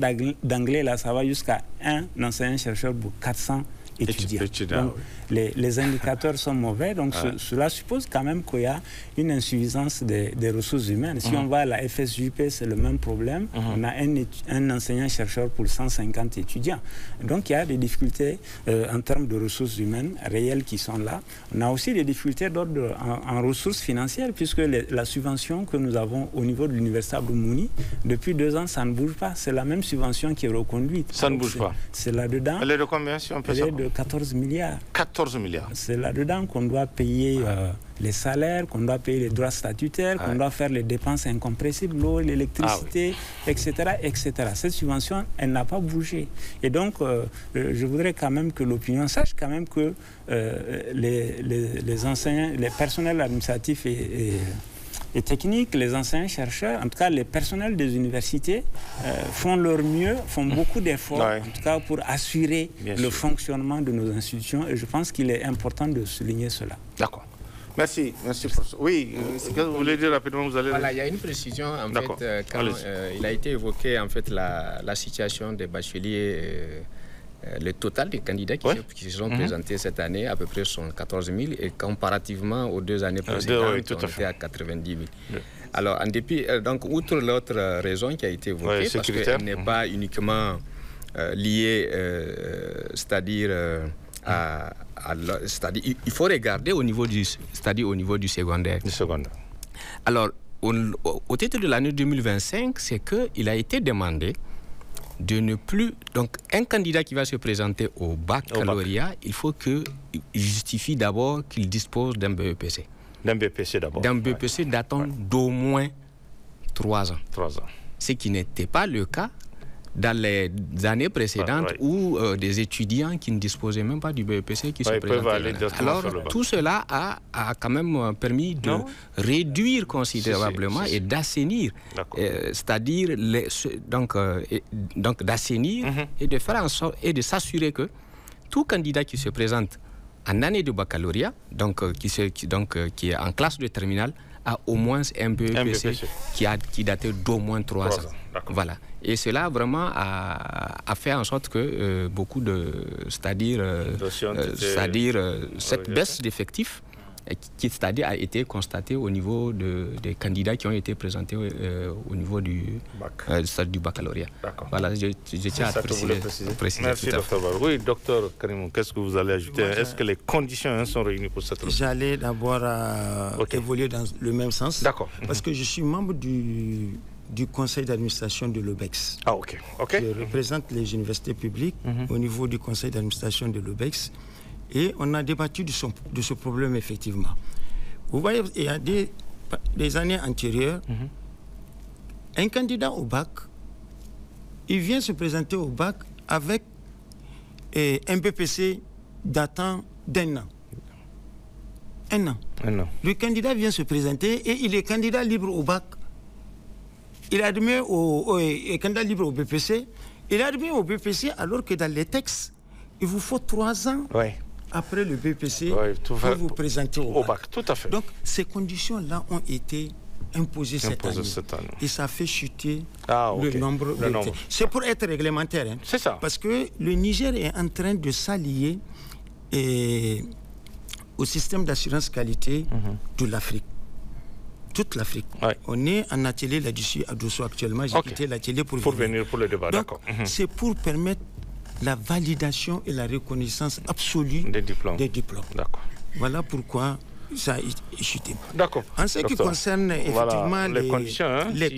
d'anglais, là, ça va jusqu'à un enseignant-chercheur pour 400 étudiants. Donc, les indicateurs sont mauvais, donc cela suppose quand même qu'il y a une insuffisance des ressources humaines. Si on va à la FSJP, c'est le même problème. On a un enseignant-chercheur pour 150 étudiants. Donc il y a des difficultés en termes de ressources humaines réelles qui sont là. On a aussi des difficultés d'ordre en ressources financières, puisque la subvention que nous avons au niveau de l'Université Abdou Mouni, depuis 2 ans, ça ne bouge pas. C'est la même subvention qui est reconduite. Ça ne bouge pas. C'est là-dedans. Elle est de combien, si on peut savoir? Elle est de 14 milliards. 14 milliards. C'est là-dedans qu'on doit payer les salaires, qu'on doit payer les droits statutaires, qu'on doit faire les dépenses incompressibles, l'eau, l'électricité, etc., etc. Cette subvention, elle n'a pas bougé. Et donc, je voudrais quand même que l'opinion sache quand même que les enseignants, les personnels administratifs et techniques, les enseignants-chercheurs, en tout cas les personnels des universités, font leur mieux, font beaucoup d'efforts, en tout cas pour assurer le fonctionnement de nos institutions. Et je pense qu'il est important de souligner cela. D'accord. Merci, professeur. Oui, ce que vous voulez dire rapidement, vous allez... Voilà, il y a une précision, en fait, quand il a été évoqué, en fait, la situation des bacheliers, le total des candidats qui se sont présentés cette année, à peu près, sont 14 000, et comparativement aux 2 années précédentes, on était à 90 000. Alors, en dépit, donc, outre l'autre raison qui a été évoquée, parce qu'elle n'est pas uniquement liée, c'est-à-dire... il faut regarder au niveau du secondaire. Alors, au titre de l'année 2025, c'est qu'il a été demandé de ne plus... Donc, un candidat qui va se présenter au baccalauréat, il faut qu'il justifie d'abord qu'il dispose d'un BEPC. D'un BEPC d'abord. D'un BEPC datant d'au moins 3 ans. 3 ans. Ce qui n'était pas le cas dans les années précédentes où des étudiants qui ne disposaient même pas du BEPC qui se présentaient. Alors, tout cela a quand même permis de réduire considérablement et d'assainir, c'est-à-dire donc d'assainir et de faire en sorte et de s'assurer que tout candidat qui se présente en année de baccalauréat, qui est en classe de terminale, a au moins un BEPC qui datait d'au moins 3 ans. Voilà. Et cela vraiment a fait en sorte que beaucoup de... C'est-à-dire cette baisse d'effectifs qui c'est-à-dire a été constatée au niveau des candidats qui ont été présentés au niveau du baccalauréat. Voilà, je tiens à préciser. Merci, docteur Barou. Oui, docteur Karimou, qu'est-ce que vous allez ajouter? Est-ce que les conditions sont réunies pour cette réunion? J'allais d'abord évoluer dans le même sens. D'accord. Parce que je suis membre du conseil d'administration de l'OBEX. Ah, ok. Je représente les universités publiques au niveau du conseil d'administration de l'OBEX. Et on a débattu de ce problème, effectivement. Vous voyez, il y a des années antérieures, un candidat au bac, il vient se présenter au bac avec un BPC datant d'1 an. 1 an. Le candidat vient se présenter et il est candidat libre au bac. Il est admis au candidat libre au BPC. Il est admis au BPC alors que dans les textes, il vous faut 3 ans. Après le BPC, pour vous présenter au bac. Tout à fait. Donc, ces conditions-là ont été imposées cette année. Et ça fait chuter le nombre de... C'est pour être réglementaire. Hein. C'est ça. Parce que le Niger est en train de s'allier au système d'assurance qualité de l'Afrique. Toute l'Afrique. On est en atelier là-dessus à Dosso actuellement. J'ai quitté l'atelier pour venir pour le débat. Donc, c'est pour permettre la validation et la reconnaissance absolue des diplômes. D'accord. Voilà pourquoi ça a chuté. D'accord. En ce qui concerne effectivement les conditions,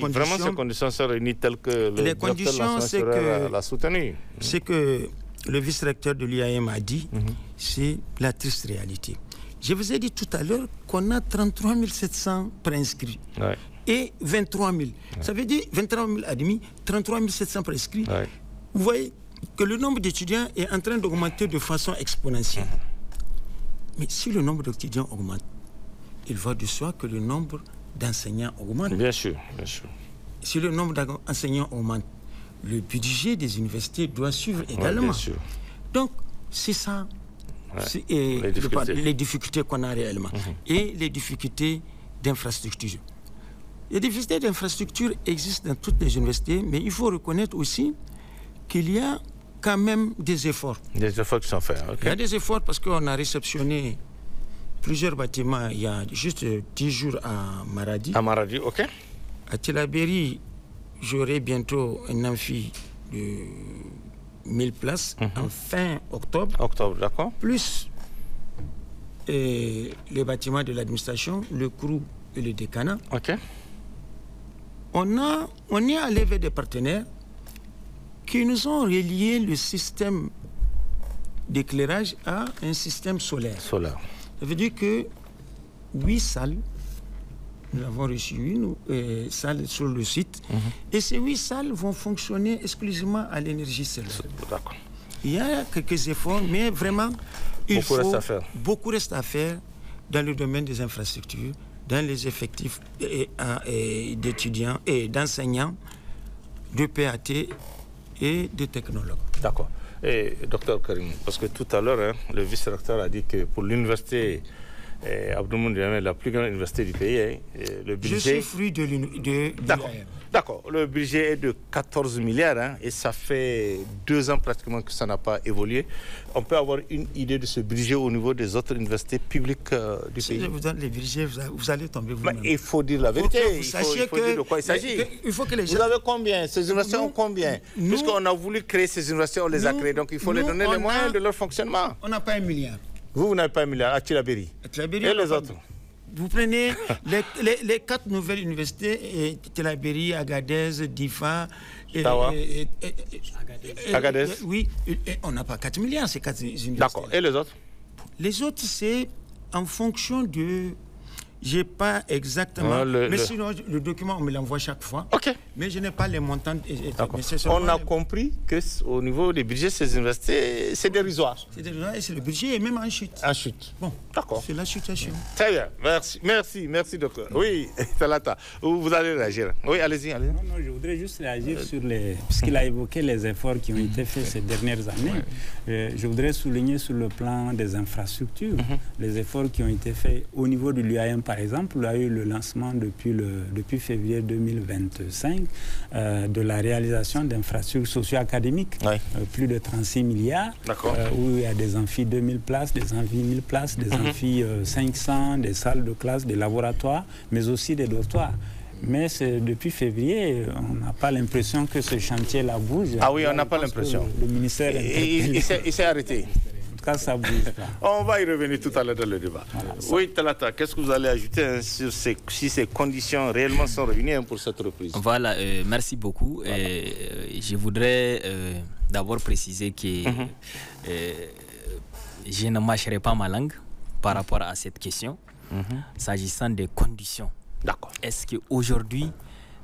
vraiment ces conditions sont réunies telles que le conditions, c'est que l'a soutenu. Ce que le vice-recteur de l'IAM a dit, c'est la triste réalité. Je vous ai dit tout à l'heure qu'on a 33 700 préinscrits et 23 000. Ça veut dire 23 000 admis, 33 700 préinscrits. Vous voyez que le nombre d'étudiants est en train d'augmenter de façon exponentielle. Mais si le nombre d'étudiants augmente, il va de soi que le nombre d'enseignants augmente. Bien sûr. Si le nombre d'enseignants augmente, le budget des universités doit suivre également. Bien sûr. Donc, c'est ça les difficultés qu'on a réellement. Et les difficultés d'infrastructure. Les difficultés d'infrastructure existent dans toutes les universités, mais il faut reconnaître aussi qu'il y a quand même des efforts. Des efforts qui sont faits. Okay. Il y a des efforts parce qu'on a réceptionné plusieurs bâtiments il y a juste 10 jours à Maradi. À Maradi, ok. À Tillabéri, j'aurai bientôt un amphi de 1000 places en fin octobre. Octobre, d'accord. Plus les bâtiments de l'administration, le CRU et le décanat. Ok. On est allé vers des partenaires qui nous ont relié le système d'éclairage à un système solaire. Solaire. Ça veut dire que 8 salles, nous avons reçu une salle sur le site, et ces 8 salles vont fonctionner exclusivement à l'énergie solaire. D'accord. Il y a quelques efforts, mais vraiment, beaucoup reste à faire dans le domaine des infrastructures, dans les effectifs d'étudiants et d'enseignants, de PAT et de technologues. D'accord. Et docteur Karim, parce que tout à l'heure, le vice-recteur a dit que pour l'université Abdoumouni Diamé, la plus grande université du pays, le budget... Je suis fruit de l'UAM. D'accord. Le budget est de 14 milliards et ça fait 2 ans pratiquement que ça n'a pas évolué. On peut avoir une idée de ce budget au niveau des autres universités publiques du pays. Si je vous donne les budgets, vous allez tomber vous-même. Il faut dire la vérité. Il faut dire de quoi il s'agit. Vous avez combien? Ces universités ont combien? Puisqu'on a voulu créer ces universités, on les a créées. Donc il faut les donner les moyens de leur fonctionnement. On n'a pas 1 milliard. Vous n'avez pas 1 milliard à Tillabéri. Et les autres? Vous prenez les 4 nouvelles universités, Tillabéri, Agadez, Difa, Tawa, Agadez. Oui, on n'a pas 4 milliards, ces 4 universités. D'accord. Et les autres? Les autres, c'est en fonction de... Je n'ai pas exactement... sinon, le document, on me l'envoie chaque fois. OK. Mais je n'ai pas les montants. On a compris qu'au niveau des budgets, ces universités, c'est dérisoire. C'est dérisoire et le budget est même en chute. En chute. Bon, d'accord. C'est la situation. Très bien. Merci, docteur. Oui, Talata, vous allez réagir. Oui, allez-y. Non, je voudrais juste réagir sur puisqu'il a évoqué les efforts qui ont été faits ces dernières années. Je voudrais souligner sur le plan des infrastructures, les efforts qui ont été faits au niveau de l'UAM. Par exemple, il y a eu le lancement depuis février 2025 de la réalisation d'infrastructures socio-académiques, plus de 36 milliards, où il y a des amphis 2000 places, des amphis 1000 places, des amphis 500, des salles de classe, des laboratoires, mais aussi des dortoirs. Mais depuis février, on n'a pas l'impression que ce chantier-là bouge. Ah oui, on n'a pas l'impression. Le ministère... Il s'est arrêté. Ça bouge pas. On va y revenir tout à l'heure dans le débat. Voilà, oui, Talata, qu'est-ce que vous allez ajouter sur si ces conditions réellement sont réunies pour cette reprise? Voilà, merci beaucoup. Voilà. Je voudrais d'abord préciser que je ne mâcherai pas ma langue par rapport à cette question, s'agissant des conditions. D'accord. Est-ce qu'aujourd'hui,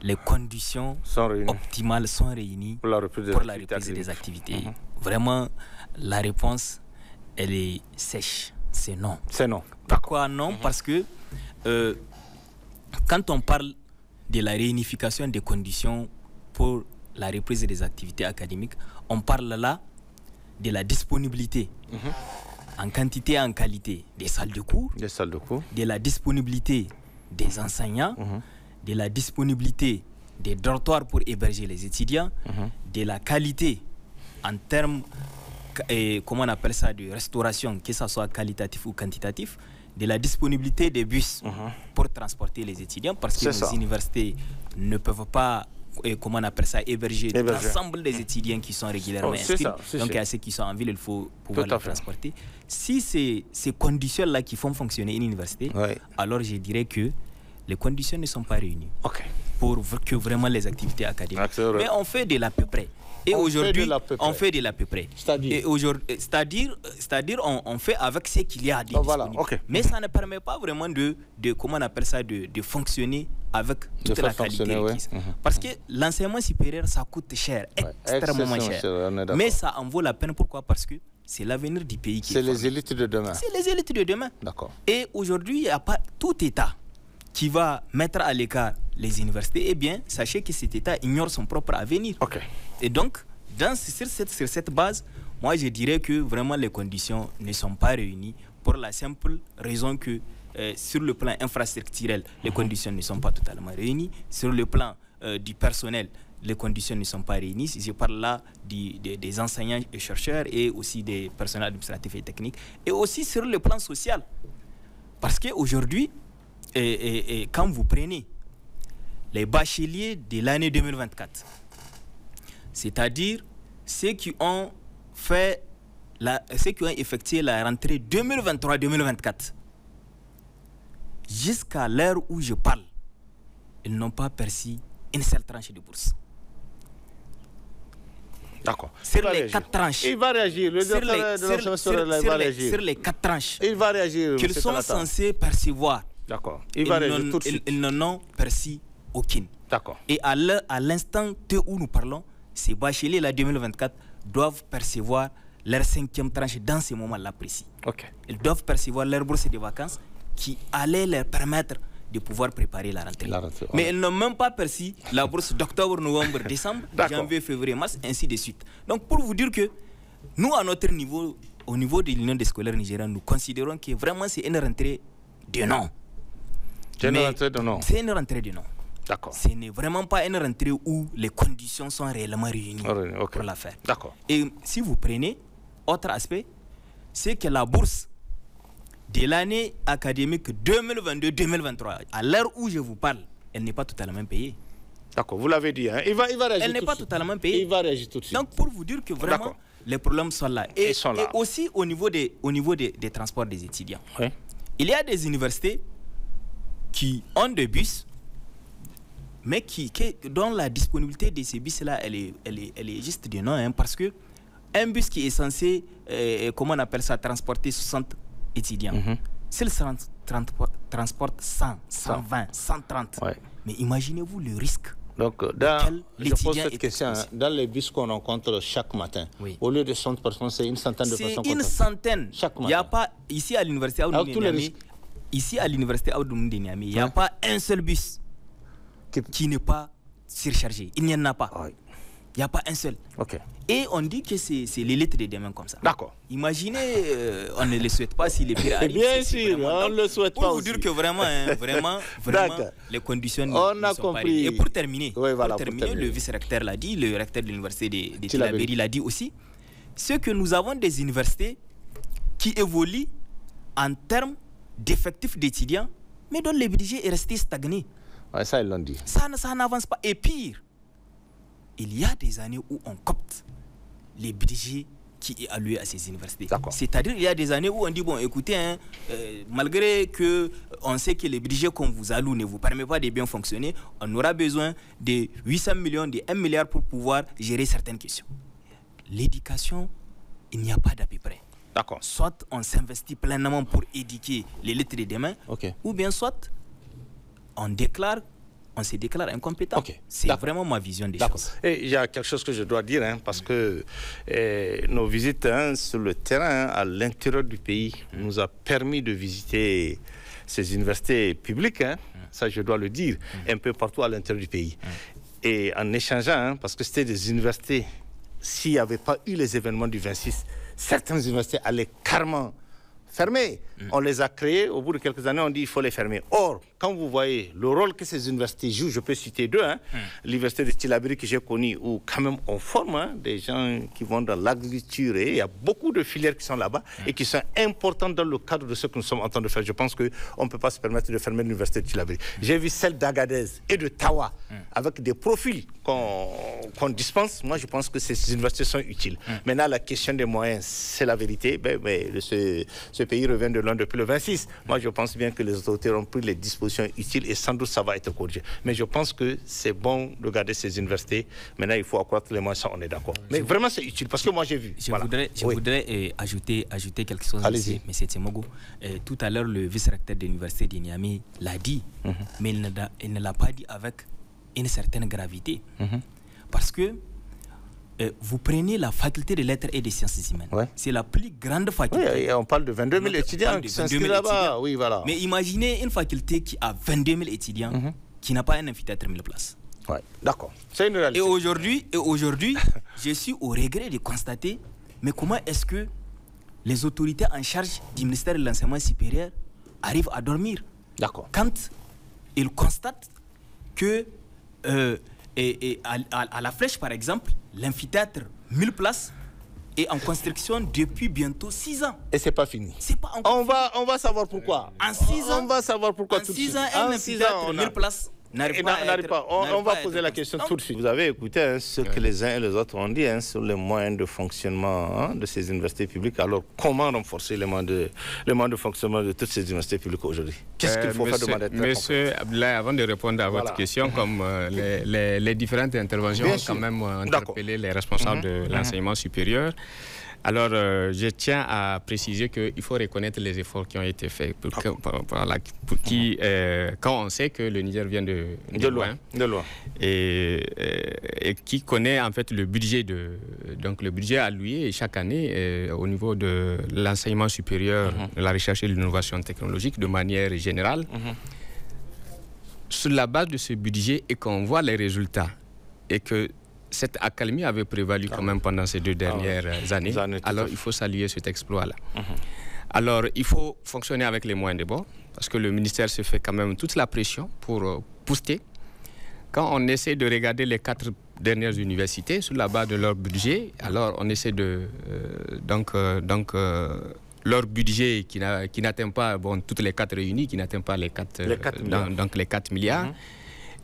les conditions optimales sont réunies pour la reprise des activités? Vraiment, la réponse... elle est sèche, c'est non. C'est non. Pourquoi non? Parce que quand on parle de la réunification des conditions pour la reprise des activités académiques, on parle là de la disponibilité en quantité et en qualité des salles de cours, de la disponibilité des enseignants, de la disponibilité des dortoirs pour héberger les étudiants, de la qualité en termes comment on appelle ça, de restauration, que ce soit qualitatif ou quantitatif, de la disponibilité des bus pour transporter les étudiants, parce que les universités ne peuvent pas, comment on appelle ça, héberger l'ensemble des étudiants qui sont régulièrement inscrits. Donc il y a ceux qui sont en ville, il faut pouvoir les transporter. Si c'est ces conditions-là qui font fonctionner une université, alors je dirais que les conditions ne sont pas réunies pour que vraiment les activités académiques. Mais on fait de l'à peu près. Et aujourd'hui, on fait de l'à peu près. C'est-à-dire, on fait avec ce qu'il y a à dire. Mais ça ne permet pas vraiment de comment on appelle ça, de fonctionner avec toute la qualité requise. Parce que l'enseignement supérieur, ça coûte cher, extrêmement cher. Mais ça en vaut la peine. Pourquoi? Parce que c'est l'avenir du pays qui est formé. C'est les élites de demain. C'est les élites de demain. D'accord. Et aujourd'hui, il n'y a pas tout État qui va mettre à l'écart les universités. Eh bien, sachez que cet État ignore son propre avenir. Et donc, sur cette base, moi je dirais que vraiment les conditions ne sont pas réunies pour la simple raison que sur le plan infrastructurel, les conditions ne sont pas totalement réunies. Sur le plan du personnel, les conditions ne sont pas réunies. Je parle là des enseignants et chercheurs et aussi des personnels administratifs et techniques. Et aussi sur le plan social. Parce qu'aujourd'hui, quand vous prenez les bacheliers de l'année 2024, c'est-à-dire ceux qui ont effectué la rentrée 2023-2024, jusqu'à l'heure où je parle, ils n'ont pas perçu une seule tranche de bourse. D'accord. Sur les 4 tranches. Il va réagir. Le directeur de l'enseignement supérieur va réagir. Sur les 4 tranches. Il va réagir. Qu'ils sont censés percevoir. D'accord. Il va réagir tout de suite. Ils n'en ont perçu aucune. D'accord. Et à l'instant où nous parlons, ces bacheliers là 2024 doivent percevoir leur 5e tranche dans ces moments-là précis. Ok. Ils doivent percevoir leur bourse de vacances qui allait leur permettre de pouvoir préparer la rentrée. Mais ils n'ont même pas perçu la bourse d'octobre, novembre, décembre, janvier, février, mars, ainsi de suite. Donc pour vous dire que nous, à notre niveau, au niveau de l'Union des scolaires nigériens, nous considérons que vraiment c'est une rentrée de non. C'est une rentrée de non. C'est une rentrée de non. D'accord. Ce n'est vraiment pas une rentrée où les conditions sont réellement réunies pour la faire. D'accord. Et si vous prenez, autre aspect, c'est que la bourse de l'année académique 2022-2023, à l'heure où je vous parle, elle n'est pas totalement payée. D'accord, vous l'avez dit. Hein? Il va réagir. Elle n'est pas totalement payée. Il va réagir tout de suite. Donc pour vous dire que vraiment, les problèmes sont là. Et aussi au niveau des transports des étudiants. Oui. Il y a des universités qui ont des bus, mais dont la disponibilité de ces bus-là, elle est juste de non. Hein, parce que un bus qui est censé, comment on appelle ça, transporter 60 étudiants, s'il transporte 100, 120, 130, mais imaginez-vous le risque. Donc, je pose cette question, dans les bus qu'on rencontre chaque matin, au lieu de 100 personnes, c'est une centaine de personnes. C'est une centaine. Chaque matin. Il n'y a pas, ici à l'université Abdou Moumouni de Niamey, il n'y a pas un seul bus qui n'est pas surchargé. Il n'y en a pas. Il n'y a pas un seul. Et on dit que c'est l'élite de demain comme ça. D'accord. Imaginez, on ne le souhaite pas si les pires arrivent. Bien sûr, on ne le souhaite pas. Pour vous dire que vraiment, les conditions ne sont pas réunies. Et pour terminer, le vice-recteur l'a dit, le recteur de l'université de Tillabéri l'a dit aussi, c'est que nous avons des universités qui évoluent en termes d'effectifs d'étudiants, mais dont le budget est resté stagné. Ça, ils l'ont dit. Ça n'avance pas. Et pire, il y a des années où on copte les budgets qui est alloué à ces universités. C'est-à-dire il y a des années où on dit, bon, écoutez, hein, malgré qu'on sait que les budgets qu'on vous alloue ne vous permet pas de bien fonctionner, on aura besoin de 800 millions, de 1 milliard pour pouvoir gérer certaines questions. L'éducation, il n'y a pas d'à peu près. Soit on s'investit pleinement pour éduquer l'élite de demain, ou bien soit on se déclare incompétent. C'est vraiment ma vision des choses. Et il y a quelque chose que je dois dire, hein, parce que nos visites sur le terrain, à l'intérieur du pays, nous a permis de visiter ces universités publiques, hein, ça je dois le dire, un peu partout à l'intérieur du pays. Et en échangeant, hein, parce que c'était des universités, s'il n'y avait pas eu les événements du 26, certaines universités allaient carrément fermer. On les a créés, au bout de quelques années, on dit qu'il faut les fermer. Or, quand vous voyez le rôle que ces universités jouent, je peux citer deux, hein, l'université de Tillabéri que j'ai connue, où quand même on forme, hein, des gens qui vont dans l'agriculture, et il y a beaucoup de filières qui sont là-bas et qui sont importantes dans le cadre de ce que nous sommes en train de faire. Je pense qu'on ne peut pas se permettre de fermer l'université de Tillabéri. J'ai vu celle d'Agadez et de Tawa, avec des profils qu'on dispense. Moi, je pense que ces universités sont utiles. Maintenant, la question des moyens, c'est la vérité. Ce pays revient de loin depuis le 26. Moi, je pense bien que les autorités ont pris les dispositions utiles et sans doute ça va être corrigé. Mais je pense que c'est bon de garder ces universités. Maintenant, il faut accroître les moyens, ça, on est d'accord. Mais vraiment, c'est utile parce que moi, j'ai vu. Je voudrais ajouter quelque chose. Allez-y. M. Tsemogo. Tout à l'heure, le vice-recteur de l'université de Niamey l'a dit, mais il ne l'a pas dit avec une certaine gravité. Parce que vous prenez la faculté de lettres et des sciences humaines. C'est la plus grande faculté. Oui, on parle de 22 000 étudiants qui s'inscrivent là-bas. Oui, voilà. Mais imaginez une faculté qui a 22 000 étudiants, qui n'a pas un amphithéâtre 1000 places. D'accord. C'est une réalité. Et aujourd'hui, je suis au regret de constater, mais comment est-ce que les autorités en charge du ministère de l'enseignement supérieur arrivent à dormir? Quand ils constatent que Et à la Flèche, par exemple, l'amphithéâtre 1000 places est en construction depuis bientôt 6 ans. Et c'est pas fini. C'est pas encore On va savoir pourquoi. En 6 ans, on va savoir pourquoi tout de suite. Un amphithéâtre 1000 places n'arrive pas. On va poser la question tout de suite. Vous avez écouté ce que les uns et les autres ont dit sur les moyens de fonctionnement de ces universités publiques. Alors, comment renforcer les moyens de fonctionnement de toutes ces universités publiques aujourd'hui? Qu'est-ce qu'il faut faire de manière très Monsieur Abdoulaye, avant de répondre à votre question, comme les différentes interventions ont quand même interpellé les responsables de l'enseignement supérieur, alors, je tiens à préciser qu'il faut reconnaître les efforts qui ont été faits quand on sait que le Niger vient de loin. Et qui connaît en fait le budget donc le budget alloué chaque année au niveau de l'enseignement supérieur, de la recherche et de l'innovation technologique de manière générale. Sur la base de ce budget et qu'on voit les résultats et que cette accalmie avait prévalu quand même pendant ces 2 dernières années. Alors, il faut saluer cet exploit-là. Alors, il faut fonctionner avec les moyens de bord, parce que le ministère se fait quand même toute la pression pour booster. Quand on essaie de regarder les 4 dernières universités sur la base de leur budget, alors on essaie de... leur budget qui n'atteint pas, toutes les 4 réunies, qui n'atteint pas les 4 milliards.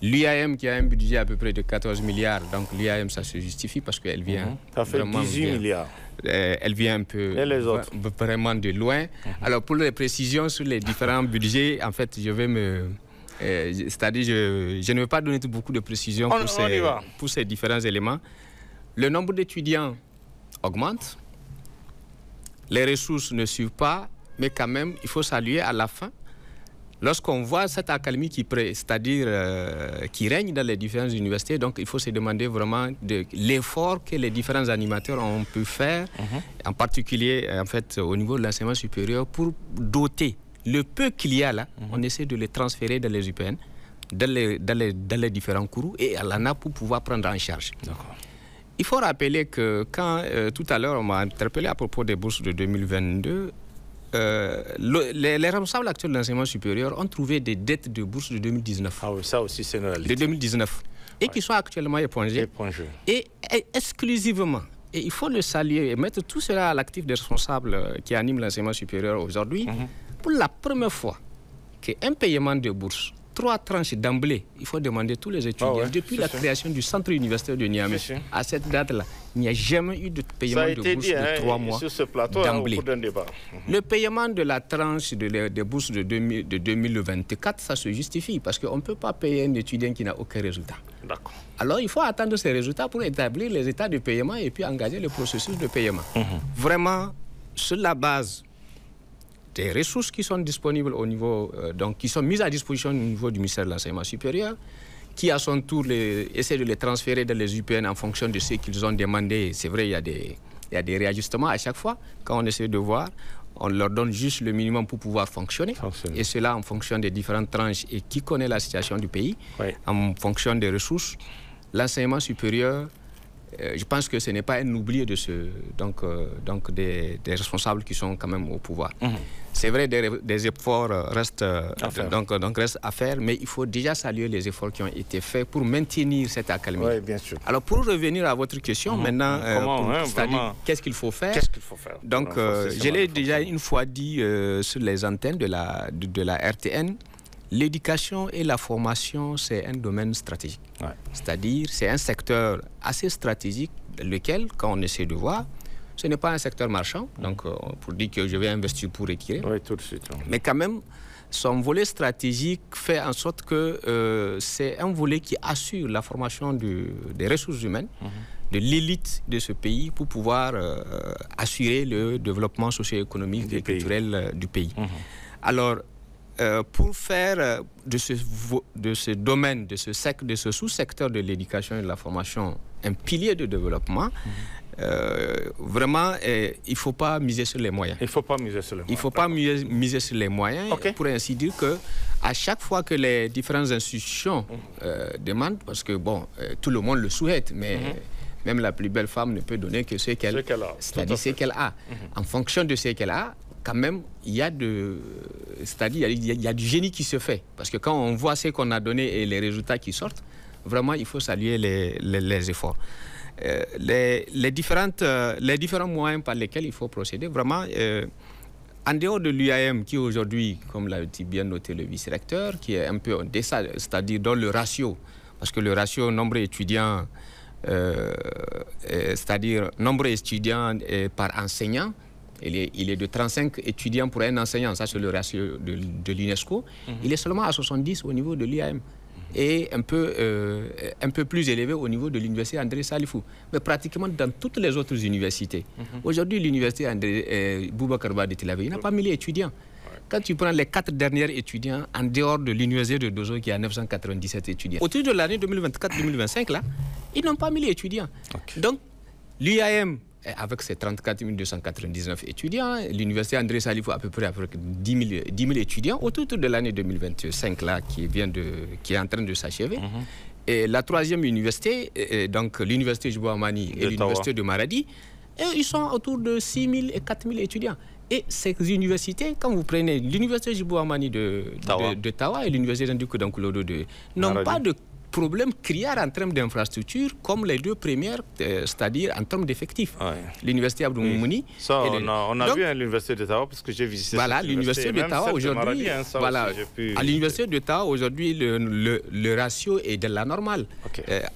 L'UAM qui a un budget à peu près de 14 milliards, donc l'UAM ça se justifie parce qu'elle vient ça fait 18 milliards. Elle vient un peu vraiment de loin. Alors pour les précisions sur les différents budgets, en fait je vais c'est-à-dire je ne vais pas donner beaucoup de précisions pour ces différents éléments. Le nombre d'étudiants augmente, les ressources ne suivent pas, mais quand même il faut saluer à la fin. Lorsqu'on voit cette accalmie qui règne dans les différentes universités, donc il faut se demander vraiment de l'effort que les différents animateurs ont pu faire, en particulier en fait, au niveau de l'enseignement supérieur, pour doter le peu qu'il y a là, on essaie de les transférer dans les UPN, dans les différents cours et à l'ANA pour pouvoir prendre en charge. Il faut rappeler que quand tout à l'heure on m'a interpellé à propos des bourses de 2022, les responsables actuels de l'enseignement supérieur ont trouvé des dettes de bourse de 2019. Ah oui, ça aussi c'est une réalité. De 2019. Et qui sont actuellement épongées. Et exclusivement. Et il faut le saluer et mettre tout cela à l'actif des responsables qui animent l'enseignement supérieur aujourd'hui. Pour la première fois qu'un paiement de bourse, 3 tranches d'emblée, il faut demander tous les étudiants. Depuis la création du centre universitaire de Niamey, à cette date-là, il n'y a jamais eu de paiement de bourse de 3 mois sur ce plateau d'emblée. Le paiement de la tranche de bourse de 2024, ça se justifie parce qu'on ne peut pas payer un étudiant qui n'a aucun résultat. Alors il faut attendre ces résultats pour établir les états de paiement et puis engager le processus de paiement. Vraiment, sur la base des ressources qui sont disponibles au niveau, qui sont mises à disposition au niveau du ministère de l'Enseignement supérieur, qui à son tour essaie de les transférer dans les UPN en fonction de ce qu'ils ont demandé. C'est vrai, il y a des réajustements à chaque fois. Quand on essaie de voir, on leur donne juste le minimum pour pouvoir fonctionner. Et cela en fonction des différentes tranches. Et qui connaît la situation du pays, en fonction des ressources, l'enseignement supérieur, je pense que ce n'est pas un oublié de des responsables qui sont quand même au pouvoir. C'est vrai, des efforts restent à faire, mais il faut déjà saluer les efforts qui ont été faits pour maintenir cette accalmie. Oui, bien sûr. Alors pour revenir à votre question, maintenant, c'est-à-dire qu'est-ce qu'il faut faire? Donc, je l'ai déjà une fois dit sur les antennes de la RTN, l'éducation et la formation, c'est un domaine stratégique. C'est-à-dire, c'est un secteur assez stratégique, lequel, quand on essaie de voir, ce n'est pas un secteur marchand, donc pour dire que je vais investir pour retirer. Oui, tout de suite. Mais quand même, son volet stratégique fait en sorte que c'est un volet qui assure la formation des ressources humaines, de l'élite de ce pays pour pouvoir assurer le développement socio-économique et culturel du pays. Alors, pour faire de ce domaine, de ce sous-secteur de l'éducation et de la formation un pilier de développement, vraiment, il ne faut pas miser sur les moyens. Il ne faut pas miser sur les moyens. Il ne faut pas miser sur les moyens, pour ainsi dire qu'à chaque fois que les différentes institutions demandent, parce que tout le monde le souhaite, mais même la plus belle femme ne peut donner que ce qu'elle a. C'est-à-dire ce qu'elle a. En fonction de ce qu'elle a, quand même, il y a du génie qui se fait. Parce que quand on voit ce qu'on a donné et les résultats qui sortent, vraiment, il faut saluer les efforts. Les différents moyens par lesquels il faut procéder, vraiment, en dehors de l'UAM, qui aujourd'hui, comme l'a dit bien noté le vice-recteur, qui est un peu en deçà, c'est-à-dire dans le ratio, parce que le ratio nombre étudiant, c'est-à-dire nombre étudiants par enseignant, il est de 35 étudiants pour un enseignant, ça c'est le ratio de l'UNESCO. Il est seulement à 70 au niveau de l'UAM et un peu plus élevé au niveau de l'université André Salifou, mais pratiquement dans toutes les autres universités. Aujourd'hui, l'université André Boubacar Ba de Tel Aviv, il n'a pas 1000 étudiants. Quand tu prends les 4 derniers étudiants en dehors de l'université de Dozo qui a 997 étudiants, autour de l'année 2024-2025, là, ils n'ont pas 1000 étudiants. Donc, l'UAM, avec ses 34 299 étudiants, l'université André Salifou à peu près avec 10 000 étudiants, autour de l'année 2025 là, qui est en train de s'achever. Et la troisième université, donc l'université Djibo Hamani et l'université de Maradi, ils sont autour de 6 000 et 4 000 étudiants. Et ces universités, quand vous prenez l'université Djibo Hamani de Tawa et l'université d'Andiko Dankulodo n'ont pas de problème criard en termes d'infrastructures comme les deux premières, c'est-à-dire en termes d'effectifs. L'université Abdou Moumouni. Ça, on a vu à l'université d'Ottawa parce que j'ai visité. Voilà, l'université d'Ottawa aujourd'hui. Voilà, à l'université d'Ottawa aujourd'hui, le ratio est de la normale.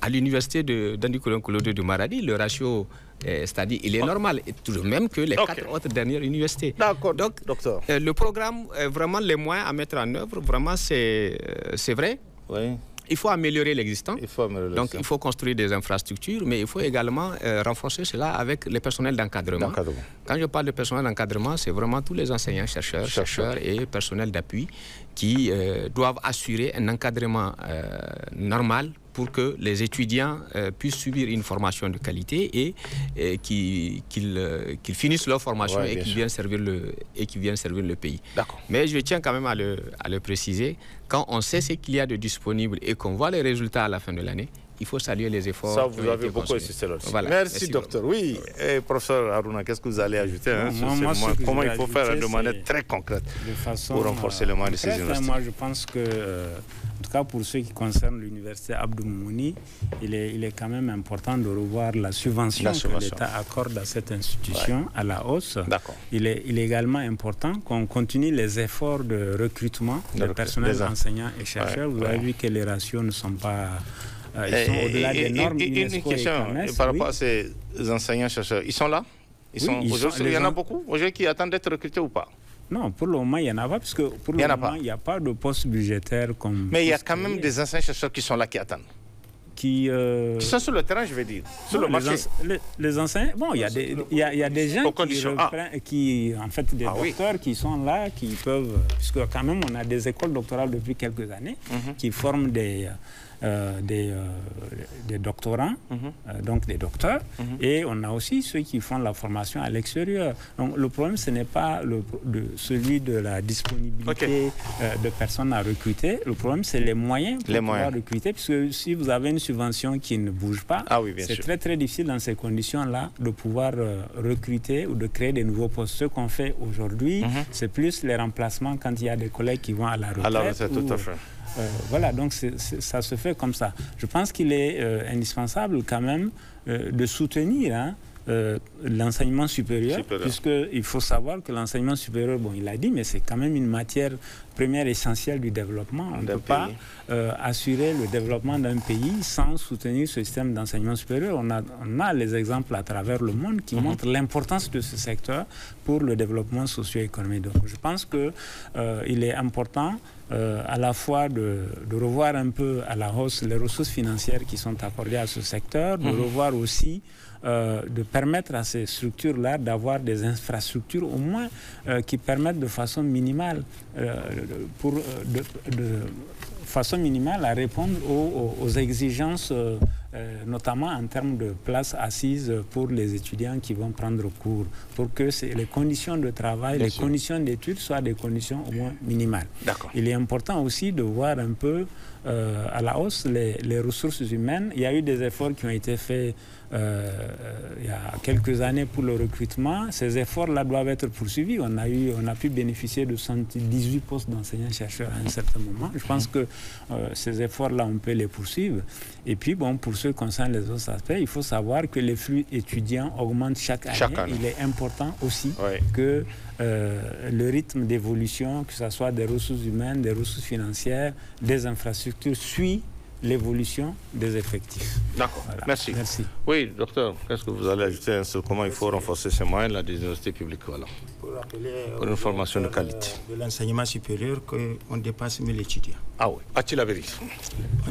À l'université d'Andikoulon-Koulodo de Maradi, le ratio, c'est-à-dire, il est normal, tout de même que les 4 autres dernières universités. D'accord, donc, docteur. Le programme, vraiment les moyens à mettre en œuvre, vraiment c'est vrai. Oui. Il faut améliorer l'existant. Donc, il faut construire des infrastructures, mais il faut également renforcer cela avec les personnels d'encadrement. Quand je parle de personnel d'encadrement, c'est vraiment tous les enseignants, chercheurs et personnels d'appui qui doivent assurer un encadrement normal pour que les étudiants puissent subir une formation de qualité et qu'ils finissent leur formation et qu'ils viennent servir le pays. Mais je tiens quand même à le préciser, quand on sait ce qu'il y a de disponible et qu'on voit les résultats à la fin de l'année, il faut saluer les efforts. Ça, vous avez beaucoup insisté là-dessus. Voilà. Merci, docteur. Oui, et professeur Harouna, qu'est-ce que vous allez ajouter comment il faut faire de manière très concrète pour renforcer le moyen de ces universités? Moi, je pense que, en tout cas pour ce qui concerne l'université Abdou Moumouni, il est quand même important de revoir la subvention que l'État accorde à cette institution à la hausse. Il est également important qu'on continue les efforts de recrutement de personnel enseignants et chercheurs. Vous avez vu que les ratios ne sont pas... ils sont au-delà des normes une question par rapport à ces enseignants-chercheurs. Ils sont là? Il y en a beaucoup aujourd'hui qui attendent d'être recrutés ou pas? Non, pour le moment, il n'y en a pas, parce que pour le moment, il n'y a pas de poste budgétaire comme... Mais il y a quand même des enseignants-chercheurs qui sont là, qui attendent. Qui sont sur le terrain, je veux dire, sur le marché. Les enseignants, bon, il y a des gens qui en fait, des docteurs qui sont là, qui peuvent... Puisque quand même, on a des écoles doctorales depuis quelques années qui forment des doctorants, donc des docteurs, et on a aussi ceux qui font la formation à l'extérieur. Donc le problème, ce n'est pas celui de la disponibilité de personnes à recruter. Le problème, c'est les moyens pour pouvoir recruter, puisque si vous avez une subvention qui ne bouge pas, c'est très très difficile dans ces conditions-là de pouvoir recruter ou de créer des nouveaux postes. Ce qu'on fait aujourd'hui, c'est plus les remplacements quand il y a des collègues qui vont à la retraite. Alors, c'est tout à fait. Voilà, donc ça se fait comme ça. Je pense qu'il est indispensable quand même de soutenir l'enseignement supérieur, puisqu'il faut savoir que l'enseignement supérieur, bon, il a dit, mais c'est quand même une matière première essentielle du développement. On ne peut pas assurer le développement d'un pays sans soutenir ce système d'enseignement supérieur. On a les exemples à travers le monde qui montrent l'importance de ce secteur pour le développement socio-économique. Donc je pense qu'il est important à la fois de revoir un peu à la hausse les ressources financières qui sont accordées à ce secteur, de revoir aussi de permettre à ces structures-là d'avoir des infrastructures au moins qui permettent de façon minimale à répondre aux exigences, notamment en termes de places assises pour les étudiants qui vont prendre cours, pour que les conditions de travail, les conditions d'études soient des conditions au moins minimales. Il est important aussi de voir un peu à la hausse, les ressources humaines. Il y a eu des efforts qui ont été faits il y a quelques années pour le recrutement. Ces efforts-là doivent être poursuivis. On a pu bénéficier de 118 postes d'enseignants-chercheurs à un certain moment. Je pense que ces efforts-là, on peut les poursuivre. Et puis, bon, pour ce qui concerne les autres aspects, il faut savoir que les flux étudiants augmentent chaque année. Il est important aussi que le rythme d'évolution, que ce soit des ressources humaines, des ressources financières, des infrastructures, suit l'évolution des effectifs. D'accord, voilà. Merci. Oui, docteur, qu'est-ce que vous allez ajouter sur comment il faut renforcer ces moyens de la université publique, voilà, pour une formation de qualité. De l'enseignement supérieur, qu'on dépasse 1000 étudiants. Ah oui, a-t-il la vérité?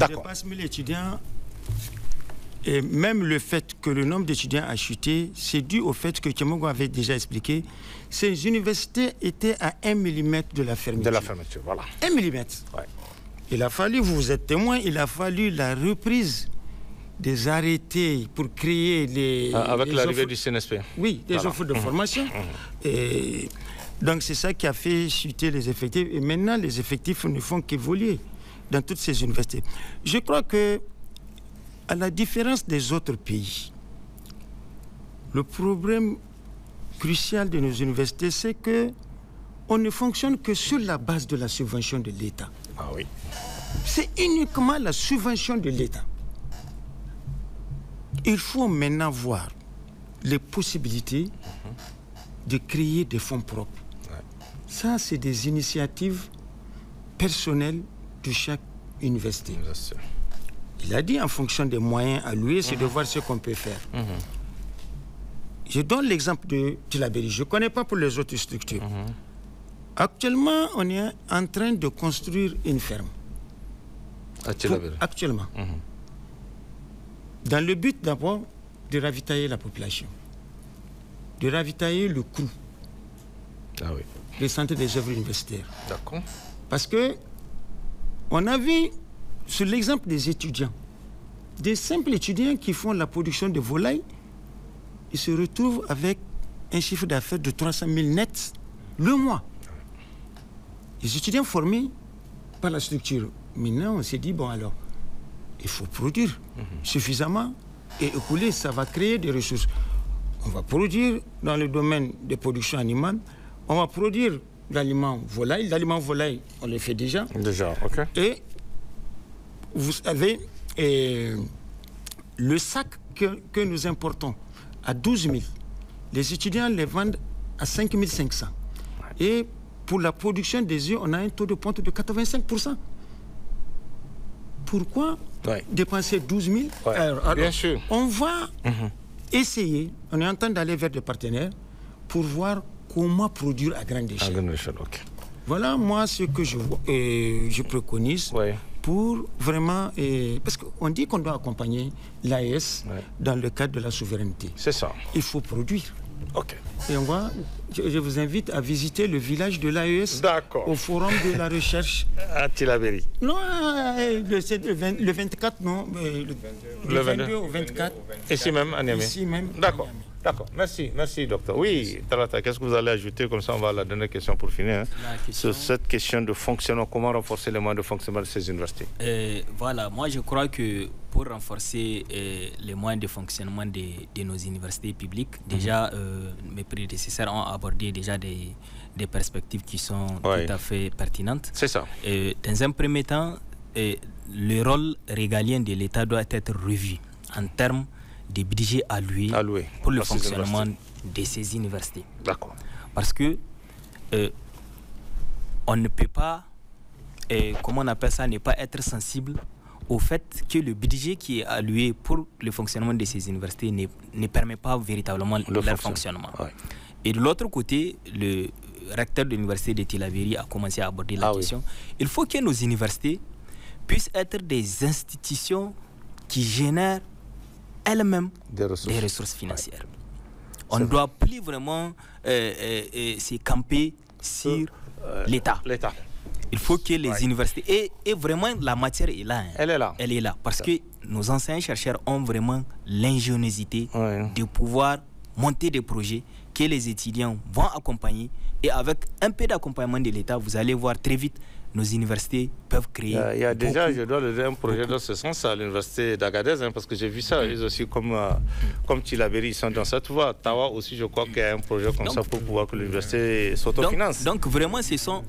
On dépasse 1000 étudiants, et même le fait que le nombre d'étudiants a chuté, c'est dû au fait que Tchemogo avait déjà expliqué, ces universités étaient à 1 mm de la fermeture. De la fermeture, voilà. 1 mm. Ouais. Il a fallu, vous êtes témoin, il a fallu la reprise des arrêtés pour créer les... Avec l'arrivée du CNSP. Oui, des offres de formation. Et donc c'est ça qui a fait chuter les effectifs. Et maintenant, les effectifs ne font qu'évoluer dans toutes ces universités. Je crois que, à la différence des autres pays, le problème crucial de nos universités, c'est que on ne fonctionne que sur la base de la subvention de l'État. Ah oui. C'est uniquement la subvention de l'État. Il faut maintenant voir les possibilités de créer des fonds propres. Ouais. Ça, c'est des initiatives personnelles de chaque université. Il a dit en fonction des moyens alloués, c'est de voir ce qu'on peut faire. Je donne l'exemple de Tillabéri. Je ne connais pas pour les autres structures. Actuellement, on est en train de construire une ferme. Actuellement. Dans le but d'abord de ravitailler la population, de ravitailler le coût des centres des œuvres universitaires. D'accord. Parce que on a vu, sur l'exemple des étudiants, des simples étudiants qui font la production de volailles, ils se retrouvent avec un chiffre d'affaires de 300 000 nets le mois. Les étudiants formés par la structure. Maintenant, on s'est dit, bon alors, il faut produire suffisamment et écouler, ça va créer des ressources. On va produire dans le domaine des productions animales, on va produire l'aliment volaille. L'aliment volaille, on le fait déjà. Déjà, ok. Et vous savez, le sac que nous importons à 12 000, les étudiants les vendent à 5 500. Et pour la production des œufs, on a un taux de ponte de 85%. Pourquoi dépenser 12 000 alors, bien sûr. On va essayer, on est en train d'aller vers des partenaires pour voir comment produire à grande échelle. Voilà, moi, ce que je préconise pour vraiment... parce qu'on dit qu'on doit accompagner l'AES dans le cadre de la souveraineté. C'est ça. Il faut produire. Ok. Et je vous invite à visiter le village de l'AES au forum de la recherche. À Tillabéri. Non, le 24, non. Le 22 au 24. Ici même, à Niamey. Ici même. D'accord. D'accord, merci docteur. Oui, Talata, qu'est-ce que vous allez ajouter? Comme ça, on va à la dernière question pour finir. Sur cette question de fonctionnement, comment renforcer les moyens de fonctionnement de ces universités? Voilà, moi je crois que pour renforcer les moyens de fonctionnement de nos universités publiques, déjà mes prédécesseurs ont abordé déjà des perspectives qui sont tout à fait pertinentes. C'est ça. Dans un premier temps, le rôle régalien de l'État doit être revu en termes des budgets alloués pour le fonctionnement de ces universités. D'accord. Parce que on ne peut pas, comment on appelle ça, ne pas être sensible au fait que le budget qui est alloué pour le fonctionnement de ces universités ne permet pas véritablement leur fonctionnement. Et de l'autre côté, le recteur de l'université de Tillabéri a commencé à aborder la question. Il faut que nos universités puissent être des institutions qui génèrent elles-mêmes des ressources financières. On ne doit plus vraiment se camper sur l'État. Il faut que les universités... Et vraiment, la matière est là. Elle est là. Elle est là. Parce que nos enseignants-chercheurs ont vraiment l'ingéniosité de pouvoir monter des projets que les étudiants vont accompagner. Et avec un peu d'accompagnement de l'État, vous allez voir très vite nos universités peuvent créer. Il y a déjà, je dois le dire, un projet dans ce sens à l'université d'Agadez, parce que j'ai vu ça, ils aussi, comme Tillabéri, ils sont dans ça. Tu vois, Tawa aussi, je crois qu'il y a un projet comme ça pour pouvoir que l'université s'autofinance. Donc vraiment, ce sont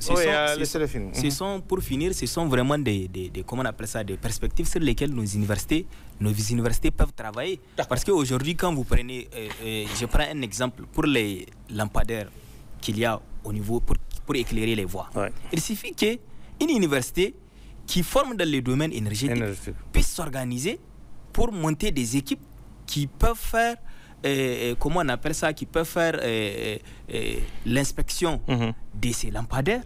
pour finir, ce sont vraiment des comment on appelle ça, des perspectives sur lesquelles nos universités peuvent travailler. Parce qu'aujourd'hui, quand vous prenez, je prends un exemple, pour les lampadaires qu'il y a au niveau, pour éclairer les voies. Ouais. Il suffit qu'une université qui forme dans le domaine énergétique puisse s'organiser pour monter des équipes qui peuvent faire, comment on appelle ça, qui peuvent faire l'inspection de ces lampadaires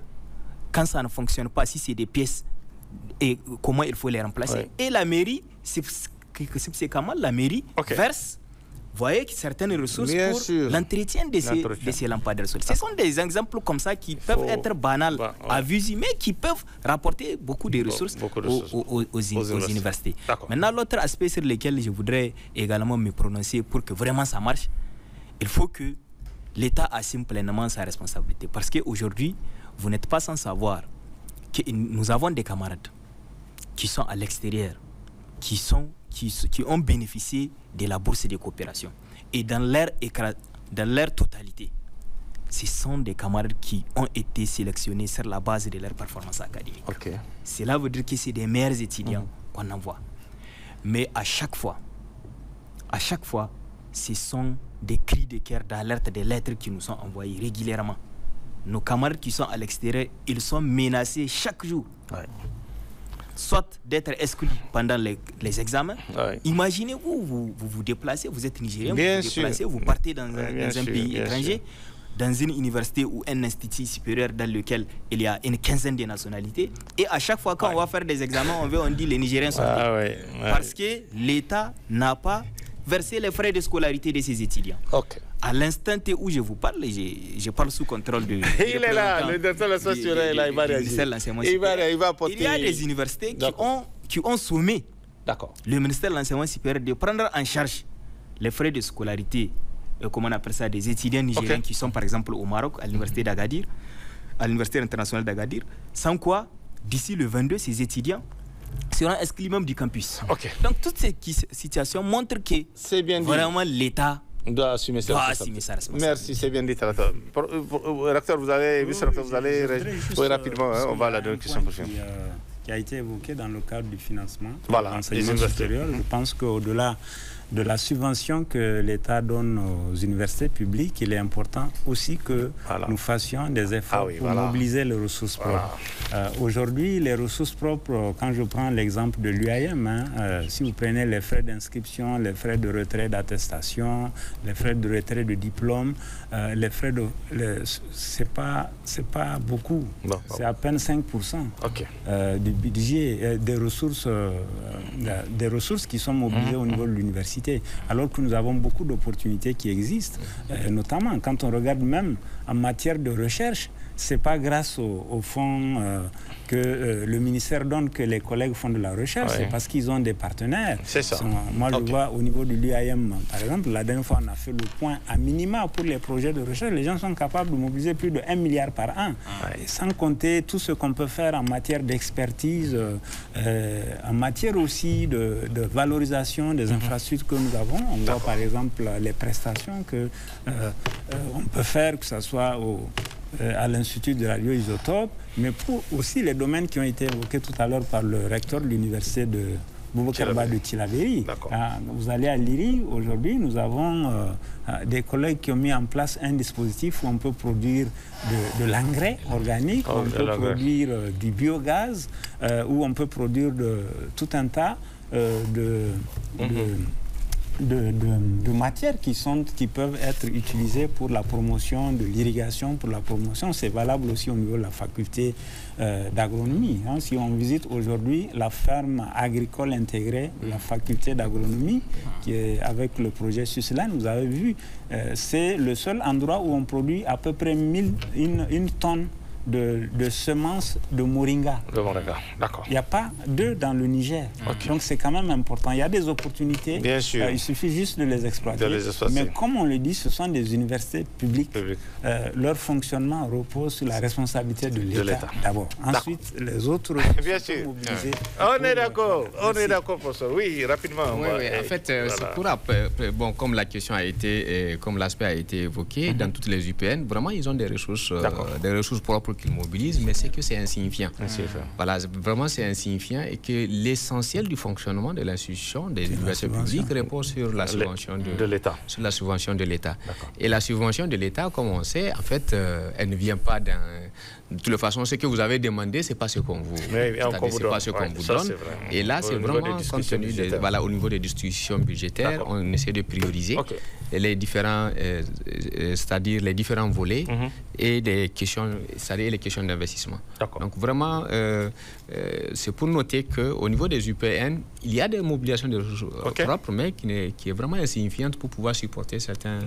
quand ça ne fonctionne pas, si c'est des pièces, et comment il faut les remplacer. Ouais. Et la mairie, c'est comment la mairie verse, voyez, certaines ressources pour l'entretien de ces lampadaires solaires. Ce sont des exemples comme ça qui peuvent être banals à vue, mais qui peuvent rapporter beaucoup de ressources aux universités. Maintenant, l'autre aspect sur lequel je voudrais également me prononcer pour que vraiment ça marche, il faut que l'État assume pleinement sa responsabilité. Parce qu'aujourd'hui, vous n'êtes pas sans savoir que nous avons des camarades qui sont à l'extérieur, qui ont bénéficié de la bourse de coopération. Et dans leur totalité, ce sont des camarades qui ont été sélectionnés sur la base de leur performance académique. Okay. Cela veut dire que c'est des meilleurs étudiants qu'on envoie. Mais à chaque fois, ce sont des cris de cœur, d'alerte, des lettres qui nous sont envoyées régulièrement. Nos camarades qui sont à l'extérieur, ils sont menacés chaque jour. Ouais. Soit d'être exclus pendant les examens. Ouais. Imaginez-vous, vous déplacez, vous êtes Nigérien, vous vous déplacez, vous partez dans un pays étranger, dans une université ou un institut supérieur dans lequel il y a une quinzaine de nationalités. Et à chaque fois qu'on va faire des examens, on dit les Nigériens sont parce que l'État n'a pas versé les frais de scolarité de ses étudiants. Okay. À l'instant où je vous parle, je parle sous contrôle de... Il est là, le directeur de l'assurance, il va réagir. Il y a des universités qui ont soumis le ministère de l'enseignement supérieur de prendre en charge les frais de scolarité, comment on appelle ça, des étudiants nigériens qui sont par exemple au Maroc, à l'université d'Agadir, à l'université internationale d'Agadir, sans quoi, d'ici le 22, ces étudiants seront exclus même du campus. Donc toutes ces situations montrent que c'est bien vraiment l'État doit assumer sa responsabilité. Merci, c'est bien dit. Recteur, vous allez rapidement, on va à la dernière question prochaine. Qui a été évoqué dans le cadre du financement de l'enseignement supérieur. Je pense qu'au-delà de la subvention que l'État donne aux universités publiques, il est important aussi que nous fassions des efforts pour mobiliser les ressources propres. Aujourd'hui, les ressources propres, quand je prends l'exemple de l'UAM, si vous prenez les frais d'inscription, les frais de retrait d'attestation, les frais de retrait de diplôme, les frais de... c'est pas beaucoup, c'est à peine 5% du budget, des ressources qui sont mobilisées au niveau de l'université. Alors que nous avons beaucoup d'opportunités qui existent, notamment quand on regarde même en matière de recherche, ce n'est pas grâce au fonds que le ministère donne que les collègues font de la recherche, c'est parce qu'ils ont des partenaires. C'est ça. Moi, je vois au niveau de l'UAM, par exemple, la dernière fois, on a fait le point à minima pour les projets de recherche. Les gens sont capables de mobiliser plus de 1 milliard par an, et sans compter tout ce qu'on peut faire en matière d'expertise, en matière aussi de valorisation des infrastructures que nous avons. On voit par exemple les prestations qu'on peut faire, que ce soit à l'Institut de radioisotope, mais pour aussi les domaines qui ont été évoqués tout à l'heure par le recteur de l'université de Boubacar Ba de Tillabéri. Vous allez à l'IRI, aujourd'hui, nous avons des collègues qui ont mis en place un dispositif où on peut produire de l'engrais organique, on peut produire du biogaz, où on peut produire tout un tas de matières qui peuvent être utilisées pour la promotion de l'irrigation, pour la promotion. C'est valable aussi au niveau de la faculté d'agronomie. Si on visite aujourd'hui la ferme agricole intégrée de la faculté d'agronomie, qui est avec le projet Suslan, vous avez vu, c'est le seul endroit où on produit à peu près 1 tonne de semences de moringa. De moringa, d'accord. Il n'y a pas d'eux dans le Niger. Donc c'est quand même important. Il y a des opportunités. Bien sûr. Il suffit juste de les exploiter. Mais comme on le dit, ce sont des universités publiques. Leur fonctionnement repose sur la responsabilité de l'État d'abord. Ensuite, les autres bien sûr. Mobilisés. On est d'accord. On est d'accord, professeur. Oui, rapidement. En fait, c'est pour bon, comme la question a été, comme l'aspect a été évoqué, dans toutes les UPN, vraiment, ils ont des ressources propres qu'ils mobilisent, mais c'est que c'est insignifiant. Voilà, vraiment, c'est insignifiant et que l'essentiel du fonctionnement de l'institution des universités publiques repose sur la subvention de l'État. Sur la subvention de l'État. Et la subvention de l'État, comme on sait, en fait, elle ne vient pas d'un... De toute façon, ce que vous avez demandé, c'est pas ce qu'on vous, pas ce qu'on vous donne. Et là, c'est vraiment compte tenu au niveau des distributions budgétaires, on essaie de prioriser les différents, c'est-à-dire les différents volets et des questions, c'est-à-dire les questions d'investissement. Donc vraiment, c'est pour noter qu'au niveau des UPN, il y a des mobilisations de ressources propres, mais qui est vraiment insignifiante pour pouvoir supporter certains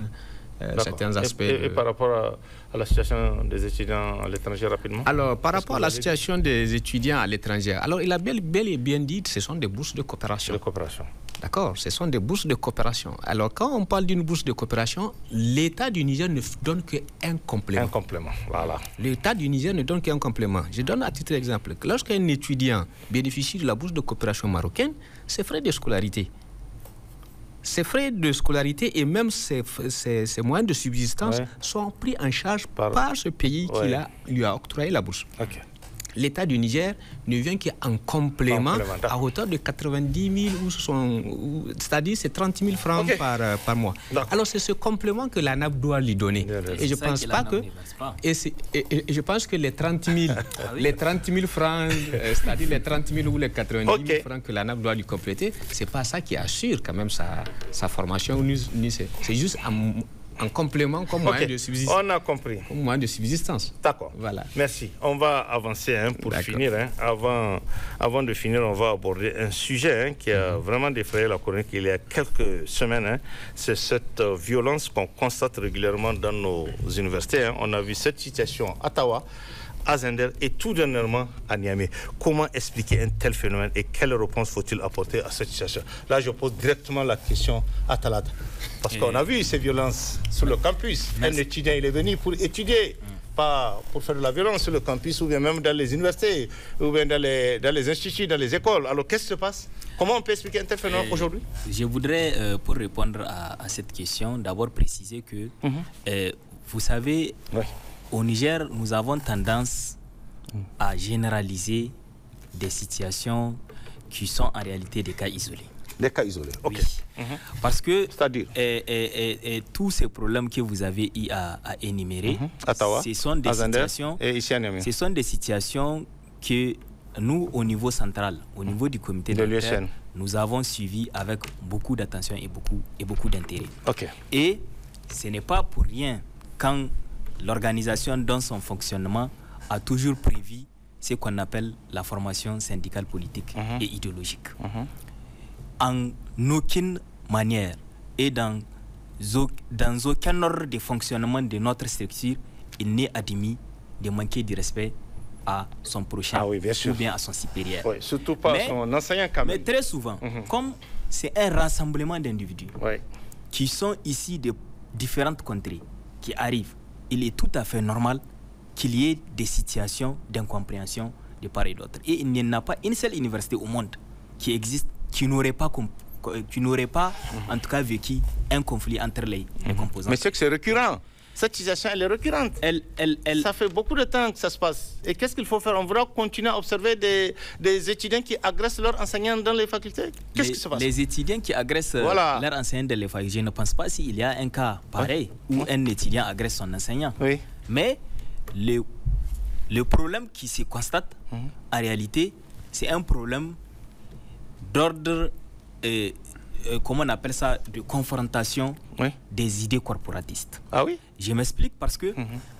aspects. Et par rapport à la situation des étudiants à l'étranger, rapidement? Alors, par rapport à la situation des étudiants à l'étranger, alors il a bel et bien dit que ce sont des bourses de coopération. D'accord, ce sont des bourses de coopération. Alors, quand on parle d'une bourse de coopération, l'État du Niger ne donne qu'un complément. Un complément, voilà. L'État du Niger ne donne qu'un complément. Je donne à titre d'exemple que lorsqu'un étudiant bénéficie de la bourse de coopération marocaine, ses frais de scolarité. Ces frais de scolarité et même ces moyens de subsistance sont pris en charge par ce pays qui lui a octroyé la bourse. L'État du Niger ne vient qu'en complément à hauteur de 90 000, c'est-à-dire c'est 30 000 francs par mois. Alors c'est ce complément que l'ANAP doit lui donner. Et je pense pas que... Et je pense que les 30 000, les 30 000 francs, c'est-à-dire les 30 000 ou les 90 000 francs que l'ANAP doit lui compléter, c'est pas ça qui assure quand même sa formation. C'est juste en complément comme moyen de subsistance. On a compris. Comme moyen de subsistance. D'accord. Voilà. Merci. On va avancer pour finir. Avant de finir, on va aborder un sujet qui a vraiment défrayé la chronique il y a quelques semaines. C'est cette violence qu'on constate régulièrement dans nos universités. On a vu cette situation à Tawa, à Zender et tout dernièrement à Niamey. Comment expliquer un tel phénomène et quelle réponse faut-il apporter à cette situation? Là, je pose directement la question à Talat. Parce qu'on a vu ces violences sur le campus. Un étudiant, il est venu pour étudier, pas pour faire de la violence sur le campus ou bien même dans les universités, ou bien dans les instituts, dans les écoles. Alors, qu'est-ce qui se passe? Comment on peut expliquer un tel phénomène aujourd'hui? Je voudrais, pour répondre à cette question, d'abord préciser que, vous savez... Au Niger, nous avons tendance à généraliser des situations qui sont en réalité des cas isolés. Des cas isolés, ok. Oui. Parce que tous ces problèmes que vous avez eu à énumérer, ce sont des situations que nous, au niveau central, au niveau du comité de l'USN, nous avons suivi avec beaucoup d'attention et beaucoup d'intérêt. Et ce n'est pas pour rien quand l'organisation dans son fonctionnement a toujours prévu ce qu'on appelle la formation syndicale politique et idéologique. En aucune manière et dans aucun ordre de fonctionnement de notre structure, il n'est admis de manquer de respect à son prochain ou bien à son supérieur. Surtout pas à son enseignant quand même. Mais très souvent, comme c'est un rassemblement d'individus qui sont ici de différentes contrées, qui arrivent, il est tout à fait normal qu'il y ait des situations d'incompréhension de part et d'autre. Et il n'y en a pas une seule université au monde qui existe qui n'aurait pas en tout cas vécu un conflit entre les composants. Mais c'est que c'est récurrent. Cette situation, elle est récurrente. Ça fait beaucoup de temps que ça se passe. Et qu'est-ce qu'il faut faire? On voudra continuer à observer des étudiants qui agressent leurs enseignants dans les facultés? Qu'est-ce qui se passe? Les étudiants qui agressent leurs enseignants dans les facultés, je ne pense pas s'il y a un cas pareil où un étudiant agresse son enseignant. Mais le problème qui se constate, en réalité, c'est un problème d'ordre, comment on appelle ça, de confrontation des idées corporatistes. Ah oui? Je m'explique parce que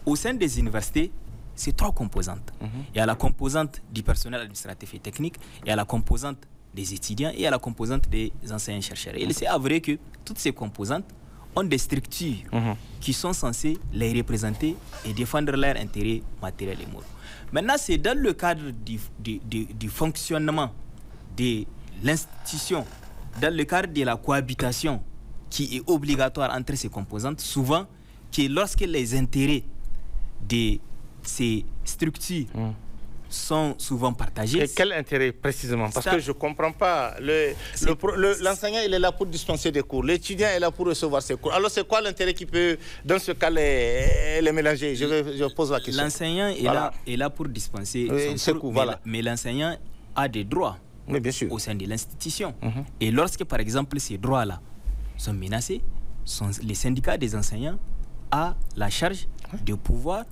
au sein des universités, c'est trois composantes. Il y a la composante du personnel administratif et technique, il y a la composante des étudiants et il y a la composante des enseignants-chercheurs. Et il s'est avéré que toutes ces composantes ont des structures qui sont censées les représenter et défendre leurs intérêts matériels et moraux. Maintenant, c'est dans le cadre du fonctionnement de l'institution, dans le cadre de la cohabitation qui est obligatoire entre ces composantes, souvent que lorsque les intérêts de ces structures sont souvent partagés. Et quel intérêt précisément? Parce que je ne comprends pas. L'enseignant, il est là pour dispenser des cours. L'étudiant est là pour recevoir ses cours. Alors, c'est quoi l'intérêt qui peut, dans ce cas, les mélanger? Je pose la question. L'enseignant est là pour dispenser son cours, mais l'enseignant a des droits bien sûr. au sein de l'institution. Et lorsque, par exemple, ces droits-là sont menacés, les syndicats des enseignants ont la charge de pouvoir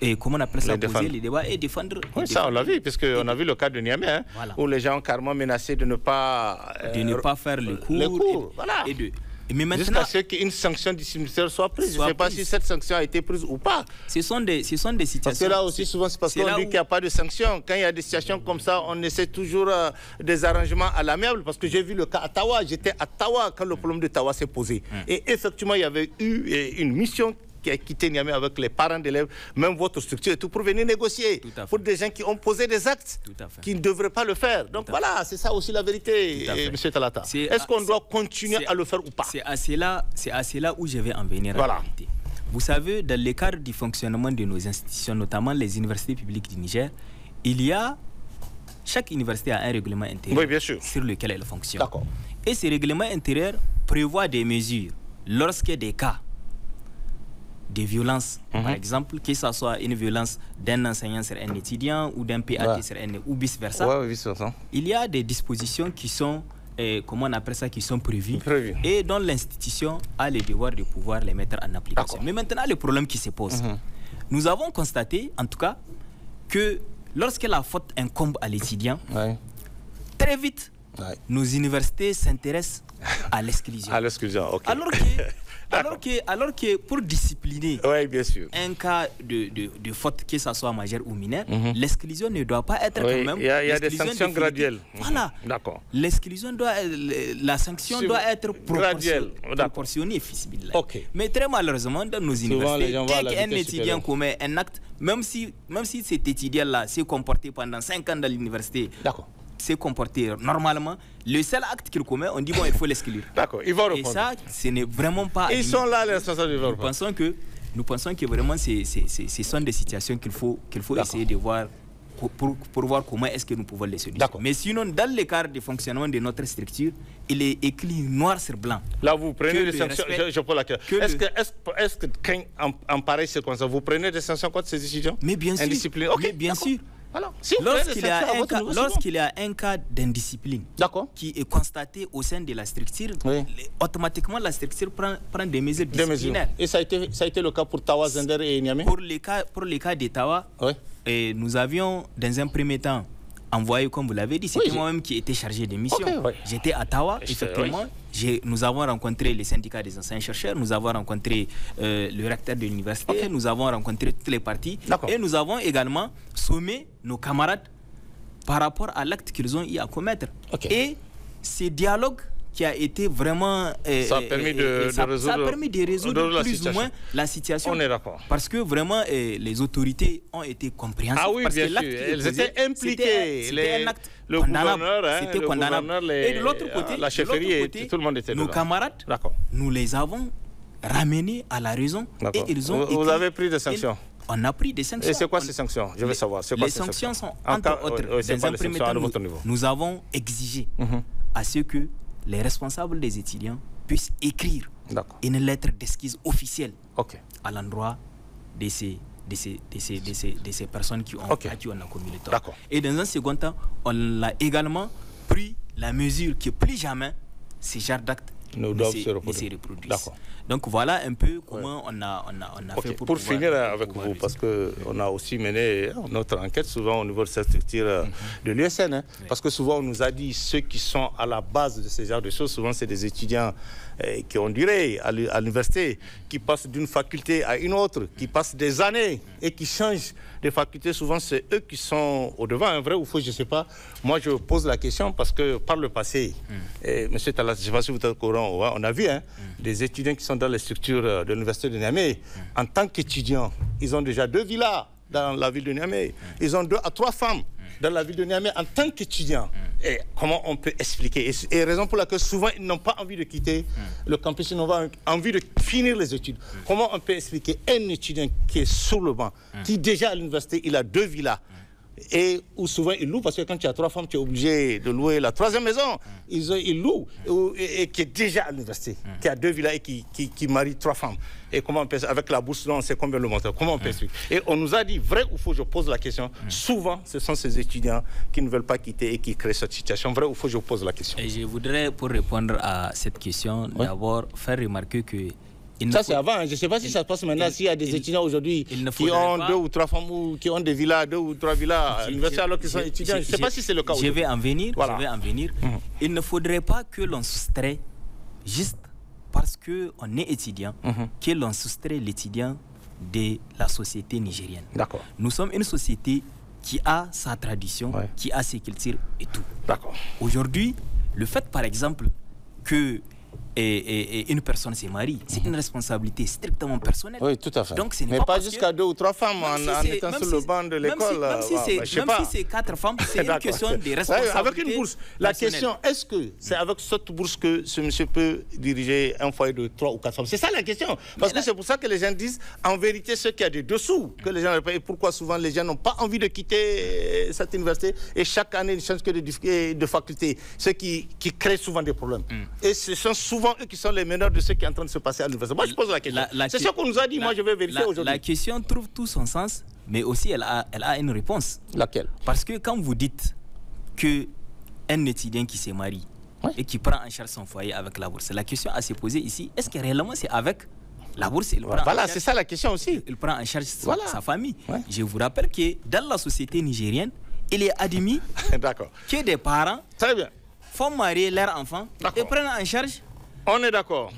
et comment on appelle ça, poser les débats et défendre. Oui, ça on l'a vu, parce qu'on a vu le cas de Niamey, où les gens ont carrément menacé de ne pas faire le cours. Mais maintenant, jusqu'à ce qu'une sanction disciplinaire soit prise. Je ne sais pas si cette sanction a été prise ou pas. Ce sont des situations. Parce que là aussi, souvent, c'est parce qu'on dit qu'il n'y a pas de sanction. Quand il y a des situations comme ça, on essaie toujours des arrangements à l'amiable. Parce que j'ai vu le cas à Tawa. J'étais à Tawa quand le problème de Tawa s'est posé. Et effectivement, il y avait eu une mission qui a quitté Niamey avec les parents d'élèves, même votre structure et tout, pour venir négocier pour des gens qui ont posé des actes qui ne devraient pas le faire. Donc voilà, c'est ça aussi la vérité, M. Talata. Est-ce qu'on doit continuer à le faire ou pas? C'est à cela où je vais en venir. Voilà. Vous savez, dans le cadre du fonctionnement de nos institutions, notamment les universités publiques du Niger, chaque université a un règlement intérieur sur lequel elle fonctionne. Et ce règlement intérieur prévoit des mesures lorsqu'il y a des cas de violence, par exemple, que ce soit une violence d'un enseignant sur un étudiant ou d'un PAT sur un ou vice-versa. Il y a des dispositions qui sont, comment on appelle ça, qui sont prévues et dont l'institution a le devoir de pouvoir les mettre en application. Mais maintenant, le problème qui se pose, nous avons constaté, en tout cas, que lorsque la faute incombe à l'étudiant, très vite, nos universités s'intéressent à l'exclusion. Alors que pour discipliner un cas de faute, que ce soit majeure ou mineure, l'exclusion ne doit pas être quand même... Il y a des sanctions graduelles. Voilà. L'exclusion la sanction doit être proportionnée et feasible. Mais très malheureusement, dans nos universités, dès qu'un étudiant commet un acte, même si cet étudiant-là s'est comporté pendant 5 ans dans l'université, s'est comporté normalement, le seul acte qu'il commet, on dit bon, il faut l'exclure. Ils vont répondre. Et ça, ce n'est vraiment pas... Ils sont là, les responsables. Nous pensons que vraiment, ce sont des situations qu'il faut essayer de voir pour voir comment est-ce que nous pouvons les solutionner. Mais sinon, dans le cadre du fonctionnement de notre structure, il est écrit noir sur blanc. Là, vous prenez des sanctions. Je pose la question. Est-ce que en pareille circonstance, vous prenez des sanctions contre ces étudiants? Mais bien sûr. Mais bien sûr. Lorsqu'il y a un cas d'indiscipline qui est constaté au sein de la structure, automatiquement la structure prend des mesures disciplinaires. Et ça a été le cas pour Tawa, Zender et Niamey? Pour le cas de Tawa, nous avions dans un premier temps envoyé, comme vous l'avez dit, c'était moi-même qui étais chargé de mission. J'étais à Tawa, effectivement. Nous avons rencontré les syndicats des enseignants-chercheurs, nous avons rencontré le recteur de l'université, nous avons rencontré toutes les parties et nous avons également sommé nos camarades par rapport à l'acte qu'ils ont eu à commettre. Et ce dialogue qui a été vraiment... ça a permis de résoudre plus ou moins la situation. On est d'accord. Parce que vraiment, les autorités ont été compréhensives. Ah oui, parce bien que sûr. Elles étaient impliquées. C'était un acte le condamnable. C'était condamnable. Et de l'autre côté, la chefferie, tout le monde était nos camarades, nous les avons ramenés à la raison. Et ils ont Vous avez pris des sanctions? On a pris des sanctions. Et c'est quoi ces sanctions? Je veux savoir. Les sanctions sont, entre autres, dans un premier temps, nous avons exigé à ce que les responsables des étudiants puissent écrire une lettre d'excuse officielle à l'endroit de ces personnes à qui on a commis le tort. Et dans un second temps, on a également pris la mesure que plus jamais ces genres d'actes ne se reproduisent. Donc voilà un peu comment on a fait pour finir avec vous, parce qu'on a aussi mené notre enquête souvent au niveau de cette structure de l'USN, parce que souvent on nous a dit ceux qui sont à la base de ces genres de choses, souvent c'est des étudiants qui ont duré à l'université, qui passent d'une faculté à une autre, qui passent des années et qui changent de faculté. Souvent c'est eux qui sont au devant, un vrai ou faux, je ne sais pas. Moi je pose la question parce que par le passé, M. Talas, je ne sais pas si vous êtes au courant, comprends, ouais, on a vu des étudiants qui sont dans les structures de l'université de Niamey. En tant qu'étudiants, ils ont déjà 2 villas dans la ville de Niamey. Ils ont 2 à 3 femmes dans la ville de Niamey en tant qu'étudiants. Et comment on peut expliquer? Et raison pour laquelle souvent ils n'ont pas envie de quitter le campus, ils n'ont pas envie de finir les études. Comment on peut expliquer un étudiant qui est sur le banc, qui déjà à l'université, il a 2 villas, et où souvent ils louent, parce que quand tu as 3 femmes, tu es obligé de louer la 3e maison. Ils louent, et qui est déjà à l'université, qui a 2 villas et qui marie 3 femmes. Et comment on peut, avec la bourse, là, on sait combien le montant. Comment on peut expliquer? Et on nous a dit, vrai ou faux, je pose la question. Souvent, ce sont ces étudiants qui ne veulent pas quitter et qui créent cette situation. Vrai ou faux, je pose la question. Et je voudrais, pour répondre à cette question, d'abord faire remarquer que... Ça, c'est avant. Je ne sais pas si ça se passe maintenant. S'il y a des étudiants aujourd'hui qui ont 2 ou 3 femmes ou qui ont des villas, 2 ou 3 villas à l'université alors qu'ils sont étudiants. Je ne sais pas si c'est le cas aujourd'hui. Je vais en venir. Voilà. Je vais en venir. Il ne faudrait pas que l'on soustrait, juste parce qu'on est étudiant, que l'on soustrait l'étudiant de la société nigérienne. D'accord. Nous sommes une société qui a sa tradition, qui a ses cultures et tout. D'accord. Aujourd'hui, le fait, par exemple, que et une personne se marie, c'est une responsabilité strictement personnelle. Oui, tout à fait. Donc, ce n'est mais pas jusqu'à 2 ou 3 femmes en étant sur le banc de l'école. Même si c'est 4 femmes, c'est une question de responsabilité. Avec une bourse. La question, est-ce que c'est avec cette bourse que ce monsieur peut diriger un foyer de 3 ou 4 femmes? C'est ça la question. Parce que c'est pour ça que les gens disent, en vérité, ce qu'il y a de dessous, que les gens ne payent. Pourquoi souvent les gens n'ont pas envie de quitter cette université et chaque année, ils ne changent que de faculté. Ce qui crée souvent des problèmes. Et ce sont souvent eux qui sont les meneurs de ce qui est en train de se passer à l'université. Moi, je pose la question. C'est ce qu'on nous a dit. Moi, je vais vérifier aujourd'hui. La question trouve tout son sens, mais aussi elle a une réponse. Laquelle? Parce que quand vous dites qu'un étudiant qui se marie et qui prend en charge son foyer avec la bourse, la question à se poser ici, est-ce que réellement c'est avec la bourse? Voilà, c'est ça la question aussi. Il prend en charge sa famille. Je vous rappelle que dans la société nigérienne, il est admis que des parents font marier leurs enfants et prennent en charge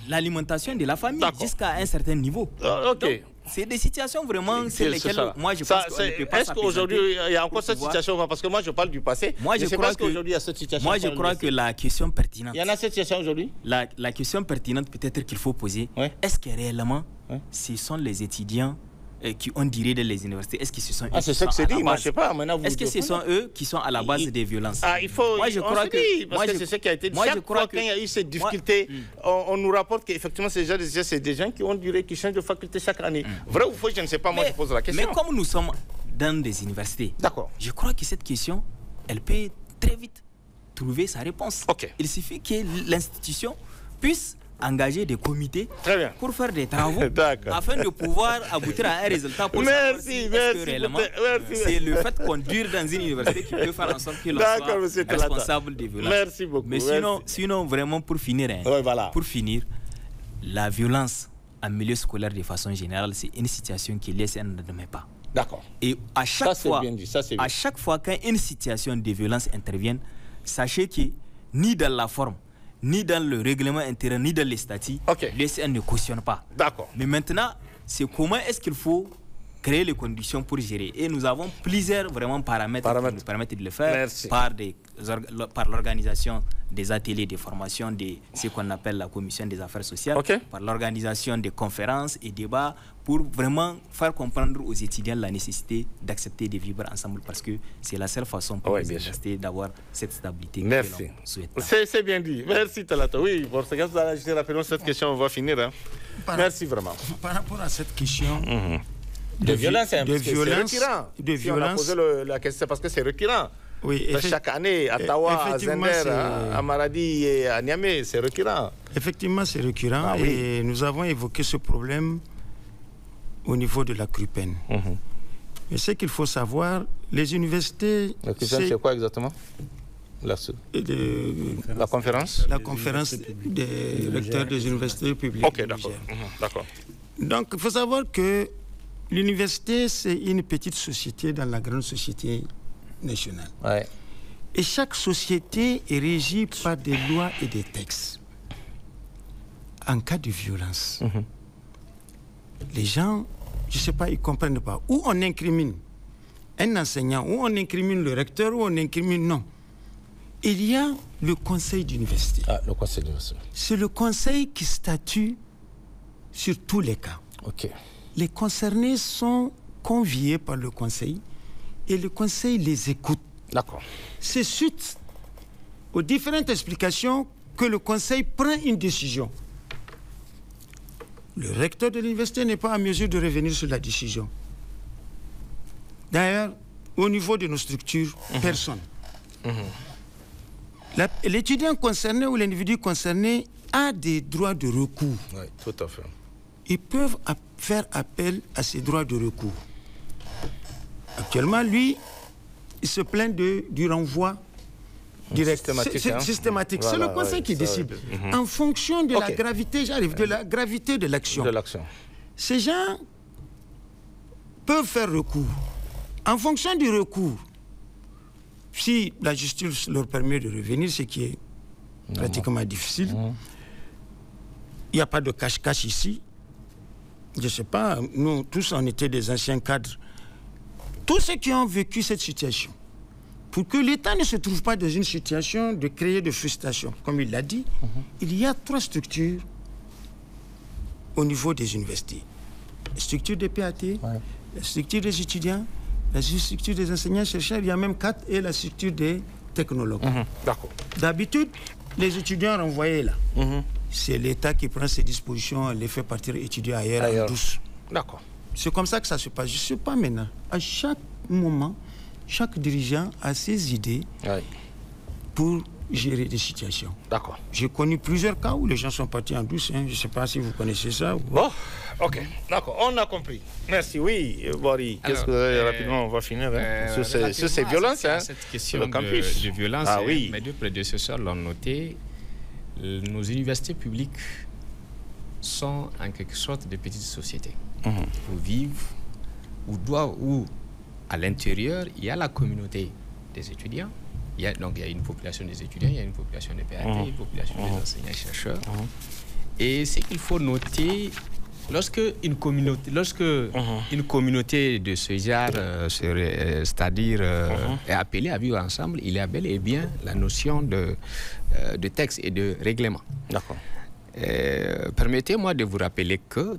l'alimentation de la famille jusqu'à un certain niveau. Ok. C'est des situations vraiment sur lesquelles moi je pense qu'on ne peut pas. Est-ce qu'aujourd'hui il y a encore cette situation? Parce que moi je parle du passé. Moi je crois qu'aujourd'hui il y a cette situation. Moi je crois que la question pertinente. Il y en a cette situation aujourd'hui? La question pertinente peut-être qu'il faut poser. Est-ce que réellement ce sont les étudiants qui ont dirigé dans les universités? Est-ce que ce sont eux? C'est ce que c'est dit, moi je sais pas. Est-ce que ce sont eux qui sont à la base des violences? Il faut. Moi je crois que. Parce que c'est ce qui a été dit. Chaque fois qu'il y a eu cette difficulté, on nous rapporte qu'effectivement c'est des gens qui ont duré, qui changent de faculté chaque année. Vrai ou faux, je ne sais pas, moi je pose la question. Mais comme nous sommes dans des universités, je crois que cette question, elle peut très vite trouver sa réponse. Il suffit que l'institution puisse engager des comités pour faire des travaux afin de pouvoir aboutir à un résultat pour merci. C'est le fait qu'on dure dans une université qui peut faire en sorte que l'on soit responsable des violences. Merci beaucoup. Mais sinon vraiment pour finir, la violence en milieu scolaire de façon générale, c'est une situation qui laisse un ne met pas. D'accord. Et à chaque fois qu'une situation de violence intervienne, sachez que ni dans la forme, ni dans le règlement intérieur, ni dans les statuts, le CN ne cautionne pas. D'accord. Mais maintenant, c'est comment est-ce qu'il faut créer les conditions pour gérer. Et nous avons plusieurs paramètres qui nous permettent de le faire par l'organisation des ateliers de formation de ce qu'on appelle la commission des affaires sociales, par l'organisation des conférences et débats pour vraiment faire comprendre aux étudiants la nécessité d'accepter de vivre ensemble parce que c'est la seule façon pour les universités d'avoir cette stabilité. Merci. C'est bien dit. Merci Talata. Oui, pour ce cas, je rappelle cette question, on va finir. Merci vraiment. Par rapport à cette question... De violence, c'est récurrent. Si on a posé la question, c'est parce que c'est récurrent. Oui, chaque année, à Tawa, à Zender, à Maradi et à Niamey, c'est récurrent. Effectivement, c'est récurrent et nous avons évoqué ce problème au niveau de la CRUPEN. Mais ce qu'il faut savoir, les universités... La CRUPEN, c'est quoi exactement? La conférence? La conférence des recteurs des universités publiques. Ok, d'accord. Donc, il faut savoir que l'université, c'est une petite société dans la grande société nationale. Et chaque société est régie par des lois et des textes. En cas de violence, les gens, je ne sais pas, ils ne comprennent pas. Ou on incrimine un enseignant, ou on incrimine le recteur, ou on incrimine... Non. il y a le conseil d'université. Ah, le conseil d'université. C'est le conseil qui statue sur tous les cas. Ok. Les concernés sont conviés par le conseil et le conseil les écoute. D'accord. C'est suite aux différentes explications que le conseil prend une décision. Le recteur de l'université n'est pas en mesure de revenir sur la décision. D'ailleurs, au niveau de nos structures, personne. L'étudiant concerné ou l'individu concerné a des droits de recours. Oui, tout à fait. Ils peuvent faire appel à ces droits de recours. Actuellement, lui, il se plaint du renvoi direct. Systématique. C'est le conseil qui décide. En fonction de la gravité, de la gravité de l'action. Ces gens peuvent faire recours. En fonction du recours, si la justice leur permet de revenir, ce qui est pratiquement difficile, il n'y a pas de cache-cache ici. Je ne sais pas, nous tous on était des anciens cadres. Tous ceux qui ont vécu cette situation, pour que l'État ne se trouve pas dans une situation de créer de frustration, comme il l'a dit, il y a 3 structures au niveau des universités. La structure des PAT, la structure des étudiants, la structure des enseignants-chercheurs, il y a même 4, et la structure des technologues. D'accord. D'habitude, les étudiants renvoyés là, c'est l'État qui prend ses dispositions, les fait partir étudier ailleurs. En douce. D'accord. C'est comme ça que ça se passe. Je ne sais pas maintenant. À chaque moment, chaque dirigeant a ses idées pour gérer des situations. D'accord. J'ai connu plusieurs cas où les gens sont partis en douce. Je ne sais pas si vous connaissez ça. Bon, ok. D'accord, on a compris. Merci. Oui, Bory, qu'est-ce que rapidement on va finir sur ces violences. Cette question de violence, mes 2 prédécesseurs l'ont noté. Nos universités publiques sont en quelque sorte des petites sociétés où vivent, où à l'intérieur, il y a la communauté des étudiants. Il y a une population des étudiants, il y a une population des PAT, une population des enseignants-chercheurs. Et ce qu'il faut noter, lorsque une communauté de ce genre, c'est-à-dire est appelée à vivre ensemble, il y a bel et bien la notion de texte et de règlement. D'accord. Permettez-moi de vous rappeler que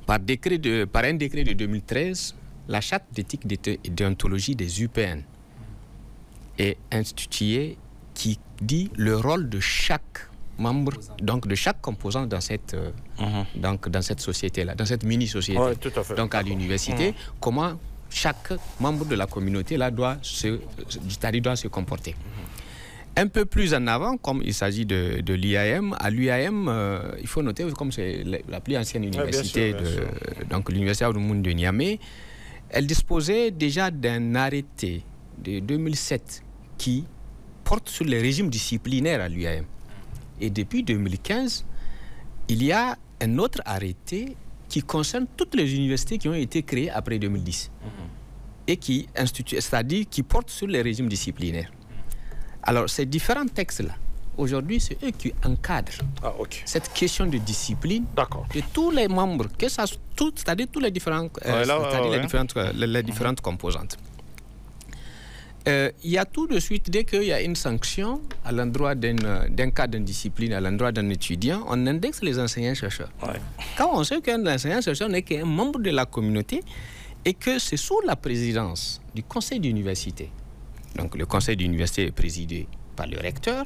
par un décret de 2013, la charte d'éthique et déontologie des UPN est instituée qui dit le rôle de chaque membre, donc de chaque composant dans cette, dans cette société-là, dans cette mini-société. Oui, tout à fait. Donc à l'université, comment chaque membre de la communauté-là doit se comporter. Un peu plus en avant, comme il s'agit de l'IAM, à l'IAM, il faut noter, comme c'est la plus ancienne université, donc l'université Abdou-Mouni de Niamey, elle disposait déjà d'un arrêté de 2007 qui porte sur les régimes disciplinaires à l'UAM. Et depuis 2015, il y a un autre arrêté qui concerne toutes les universités qui ont été créées après 2010 et qui institue, c'est-à-dire qui porte sur les régimes disciplinaires. Alors, ces différents textes-là, aujourd'hui, c'est eux qui encadrent cette question de discipline de tous les membres, c'est-à-dire tous les différents, les différentes composantes. Il y a tout de suite, dès qu'il y a une sanction à l'endroit d'un cas d'indiscipline, à l'endroit d'un étudiant, on indexe les enseignants-chercheurs. Quand on sait qu'un enseignant-chercheur n'est qu'un membre de la communauté et que c'est sous la présidence du conseil d'université, donc le conseil d'université est présidé par le recteur,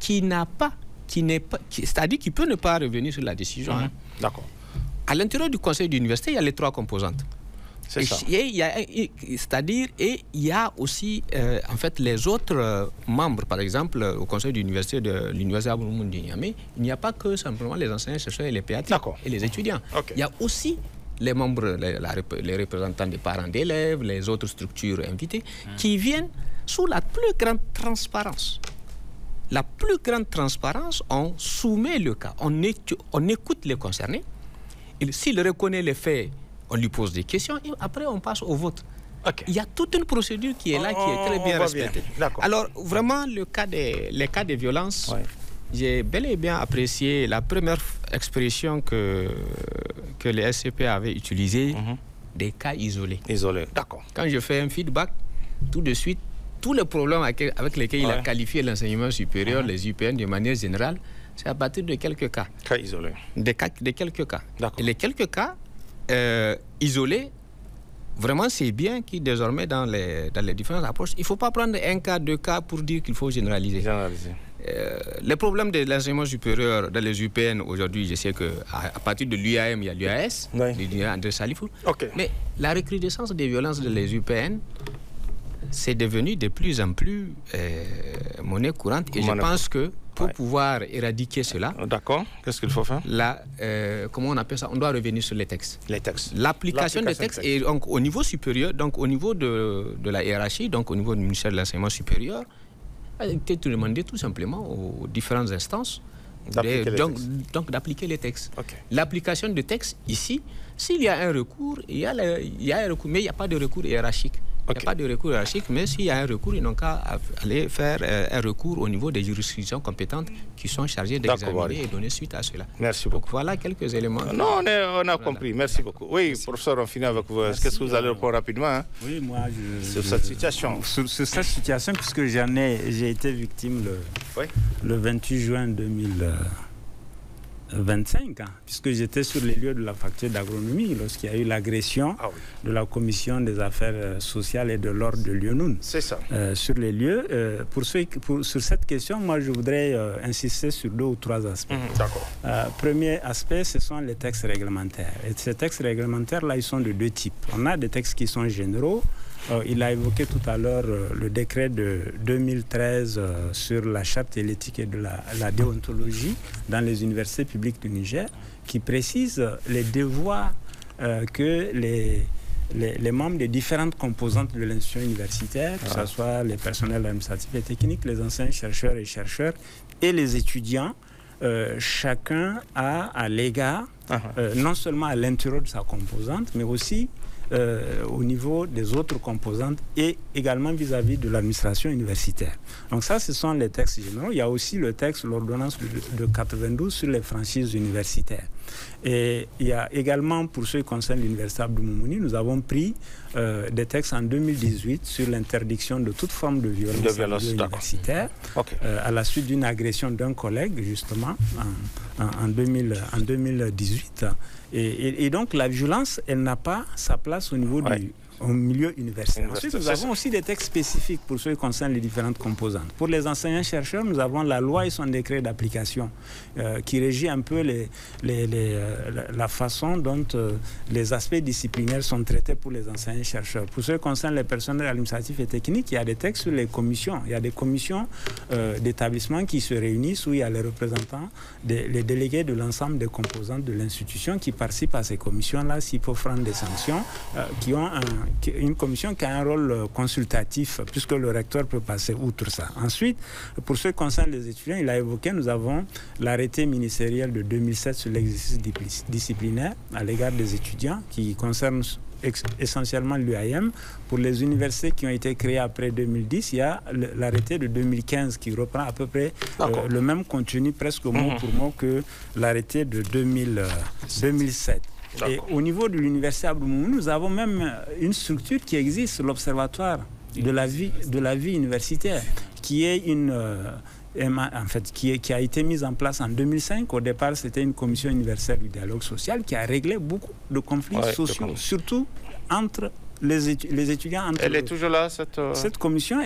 c'est-à-dire qu'il peut ne pas revenir sur la décision. D'accord. À l'intérieur du conseil d'université, il y a les 3 composantes. C'est-à-dire, il y a aussi en fait les autres membres, par exemple au conseil d'université de l'université Abdou-Mouni de Niamey, il n'y a pas que simplement les enseignants-chercheurs et les PAT et les étudiants. Il y a aussi les membres, les représentants des parents d'élèves, les autres structures invitées, qui viennent sous la plus grande transparence. La plus grande transparence, on soumet le cas, on écoute les concernés. S'il reconnaît les faits, on lui pose des questions et après on passe au vote. Il y a toute une procédure qui est là, qui est très bien respectée. Alors vraiment, les cas de violence, j'ai bel et bien apprécié la première expression que les SCP avaient utilisée, des cas isolés. D'accord. Quand je fais un feedback, tout de suite, tous les problèmes avec lesquels il a qualifié l'enseignement supérieur, les UPN de manière générale, c'est à partir de quelques cas. Cas isolés. De quelques cas. Et les quelques cas isolés, vraiment, c'est bien que désormais, dans les différentes approches, il ne faut pas prendre un cas, deux cas pour dire qu'il faut généraliser. Les problèmes de l'enseignement supérieur dans les UPN aujourd'hui, je sais qu'à partir de l'UAM, il y a l'UAS, l'Université André Salifou. Mais la recrudescence des violences dans les UPN, c'est devenu de plus en plus monnaie courante. Et je pense que pour pouvoir éradiquer cela, qu'est-ce qu'il faut faire? Là, comment on appelle ça? On doit revenir sur les textes. Les textes. L'application des textes. Et donc, au niveau supérieur, donc au niveau de la hiérarchie, donc au niveau du ministère de l'Enseignement supérieur, il a été demandé tout simplement aux différentes instances d'appliquer les textes. L'application des textes, ici, s'il y a un recours, il y a un recours, mais il n'y a pas de recours hiérarchique. Il n'y a pas de recours hiérarchique, mais s'il y a un recours, ils n'ont qu'à aller faire un recours au niveau des juridictions compétentes qui sont chargées d'examiner et donner suite à cela. Merci beaucoup. Donc, voilà quelques éléments. Non, on a compris. Merci beaucoup. Oui, professeur, on finit avec vous. Qu'est-ce que vous allez répondre rapidement Oui, moi, sur cette situation. Sur cette situation, puisque j'ai été victime le 28 juin 2025, puisque j'étais sur les lieux de la faculté d'agronomie lorsqu'il y a eu l'agression de la commission des affaires sociales et de l'ordre de Lyonoun. C'est ça. Sur les lieux, sur cette question, moi je voudrais insister sur 2 ou 3 aspects. D'accord. Premier aspect, ce sont les textes réglementaires. Et ces textes réglementaires-là, ils sont de 2 types. On a des textes qui sont généraux. Il a évoqué tout à l'heure le décret de 2013 sur la charte et l'éthique et de la déontologie dans les universités publiques du Niger, qui précise les devoirs que les membres des différentes composantes de l'institution universitaire, que ce soit les personnels administratifs et techniques, les enseignants, chercheurs et les étudiants, chacun a à l'égard, non seulement à l'intérieur de sa composante, mais aussi au niveau des autres composantes et également vis-à-vis de l'administration universitaire. Donc ça, ce sont les textes généraux. Il y a aussi le texte, l'ordonnance de 92 sur les franchises universitaires. Et il y a également, pour ceux qui concernent l'université Abdou Moumouni, nous avons pris des textes en 2018 sur l'interdiction de toute forme de violence universitaire à la suite d'une agression d'un collègue, justement, en 2018. Et donc, la violence, elle n'a pas sa place au niveau au milieu universitaire. Ensuite, nous avons aussi des textes spécifiques pour ceux qui concernent les différentes composantes. Pour les enseignants-chercheurs, nous avons la loi et son décret d'application qui régit un peu la façon dont les aspects disciplinaires sont traités pour les enseignants-chercheurs. Pour ceux qui concernent les personnels administratifs et techniques, il y a des textes sur les commissions. Il y a des commissions d'établissement qui se réunissent où il y a les représentants, les délégués de l'ensemble des composantes de l'institution qui participent à ces commissions-là s'il faut prendre des sanctions, qui ont une commission qui a un rôle consultatif puisque le recteur peut passer outre ça. Ensuite, pour ce qui concerne les étudiants, il a évoqué, nous avons l'arrêté ministériel de 2007 sur l'exercice disciplinaire à l'égard des étudiants qui concerne essentiellement l'UAM. Pour les universités qui ont été créées après 2010, il y a l'arrêté de 2015 qui reprend à peu près le même contenu presque mot pour mot que l'arrêté de 2007. Et au niveau de l'université Abdou Moumouni, nous avons même une structure qui existe, l'Observatoire de la vie universitaire, qui est qui a été mise en place en 2005. Au départ, c'était une commission universelle du dialogue social qui a réglé beaucoup de conflits sociaux, surtout entre les étudiants. Elle est toujours là, cette commission,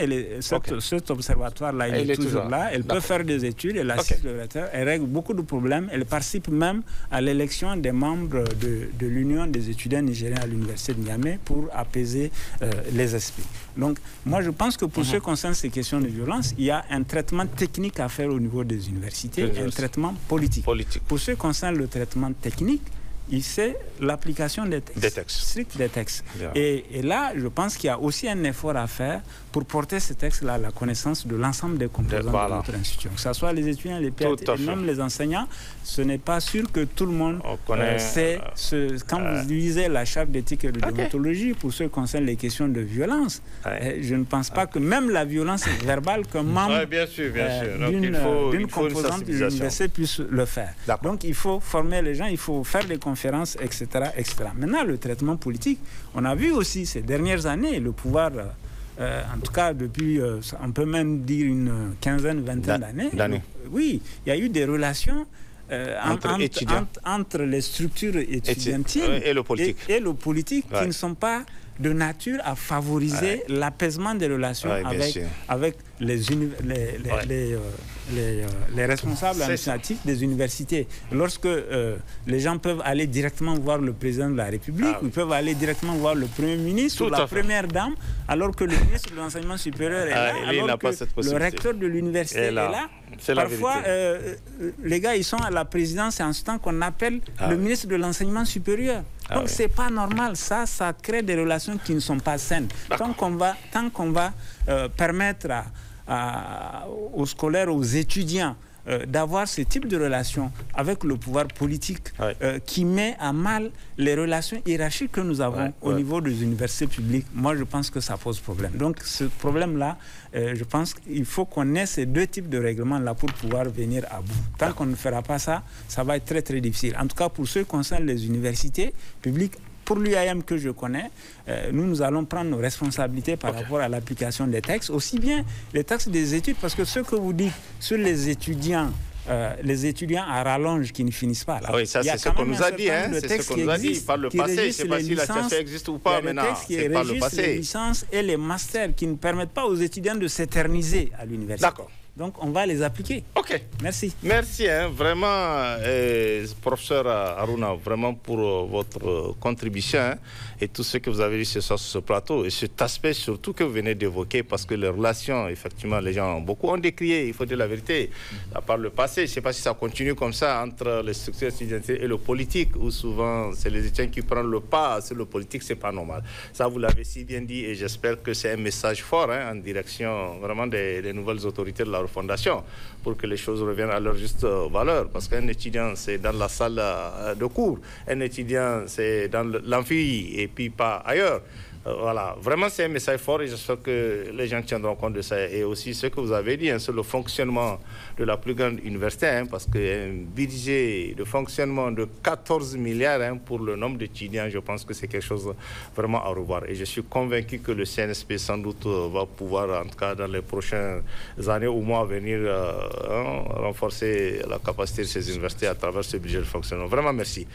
cet observatoire-là, il est toujours là. Elle peut faire des études, elle assiste le recteur, elle règle beaucoup de problèmes. Elle participe même à l'élection des membres de l'Union des étudiants nigériens à l'université de Niamey pour apaiser les esprits. Donc, moi, je pense que pour ce qui concerne ces questions de violence, il y a un traitement technique à faire au niveau des universités et un traitement politique. Pour ce qui concerne le traitement technique, c'est l'application des textes, strict des textes. Et là, je pense qu'il y a aussi un effort à faire pour porter ces textes-là à la connaissance de l'ensemble des composants de notre institution. Que ce soit les étudiants, les PhD, et même les enseignants, ce n'est pas sûr que tout le monde sait. Quand vous lisez la charte d'éthique et de déontologie, pour ceux qui concernent les questions de violence, je ne pense pas que même la violence verbale qu'un membre d'une composante de l'université puisse le faire. Donc il faut former les gens, il faut faire des conférences, etc., etc. Maintenant, le traitement politique, on a vu aussi ces dernières années le pouvoir en tout cas depuis, on peut même dire une quinzaine, vingtaine d'années. Oui, il y a eu des relations entre les structures étudiantines et le politique, qui ne sont pas de nature à favoriser l'apaisement des relations avec les responsables administratifs des universités. Lorsque les gens peuvent aller directement voir le président de la République, ils peuvent aller directement voir le Premier ministre ou la Première Dame, alors que le ministre de l'Enseignement supérieur est là, alors que le recteur de l'université est là. Parfois, les gars, ils sont à la présidence et en ce temps qu'on appelle le ministre de l'Enseignement supérieur. Donc, c'est pas normal. Ça crée des relations qui ne sont pas saines. Tant qu'on va permettre aux scolaires, aux étudiants, d'avoir ce type de relation avec le pouvoir politique qui met à mal les relations hiérarchiques que nous avons au niveau des universités publiques, moi je pense que ça pose problème. Donc ce problème-là, je pense qu'il faut qu'on ait ces deux types de règlements-là pour pouvoir venir à bout. Tant qu'on ne fera pas ça, ça va être très très difficile. En tout cas pour ceux qui concernent les universités publiques, pour l'UAM que je connais, nous allons prendre nos responsabilités par rapport à l'application des textes, aussi bien les textes des études, parce que ce que vous dites sur les étudiants à rallonge qui ne finissent pas. Là. Oui, ça c'est ce qu'on nous a dit. C'est ce qu'on nous a dit par le passé. Je ne sais pas si la situation existe ou pas maintenant. C'est par le passé. Les licences et les masters qui ne permettent pas aux étudiants de s'éterniser à l'université. D'accord. Donc, on va les appliquer. OK. Merci. Merci, vraiment, professeur Aruna, vraiment pour votre contribution et tout ce que vous avez dit ce soir sur ce plateau. Et cet aspect surtout que vous venez d'évoquer, parce que les relations, effectivement, les gens ont décrié, il faut dire la vérité, à part le passé. Je ne sais pas si ça continue comme ça entre les structures étudiantines et le politique, où souvent c'est les étudiants qui prennent le pas sur le politique, c'est pas normal. Ça, vous l'avez si bien dit, et j'espère que c'est un message fort en direction vraiment des nouvelles autorités de la Fondation pour que les choses reviennent à leur juste valeur, parce qu'un étudiant c'est dans la salle de cours, un étudiant c'est dans l'amphi et puis pas ailleurs. Voilà, vraiment c'est un message fort et j'espère que les gens tiendront compte de ça. Et aussi ce que vous avez dit sur le fonctionnement de la plus grande université, parce qu'un budget de fonctionnement de 14 milliards pour le nombre d'étudiants, je pense que c'est quelque chose vraiment à revoir. Et je suis convaincu que le CNSP sans doute va pouvoir, en tout cas dans les prochaines années ou mois à venir, renforcer la capacité de ces universités à travers ce budget de fonctionnement. Vraiment merci.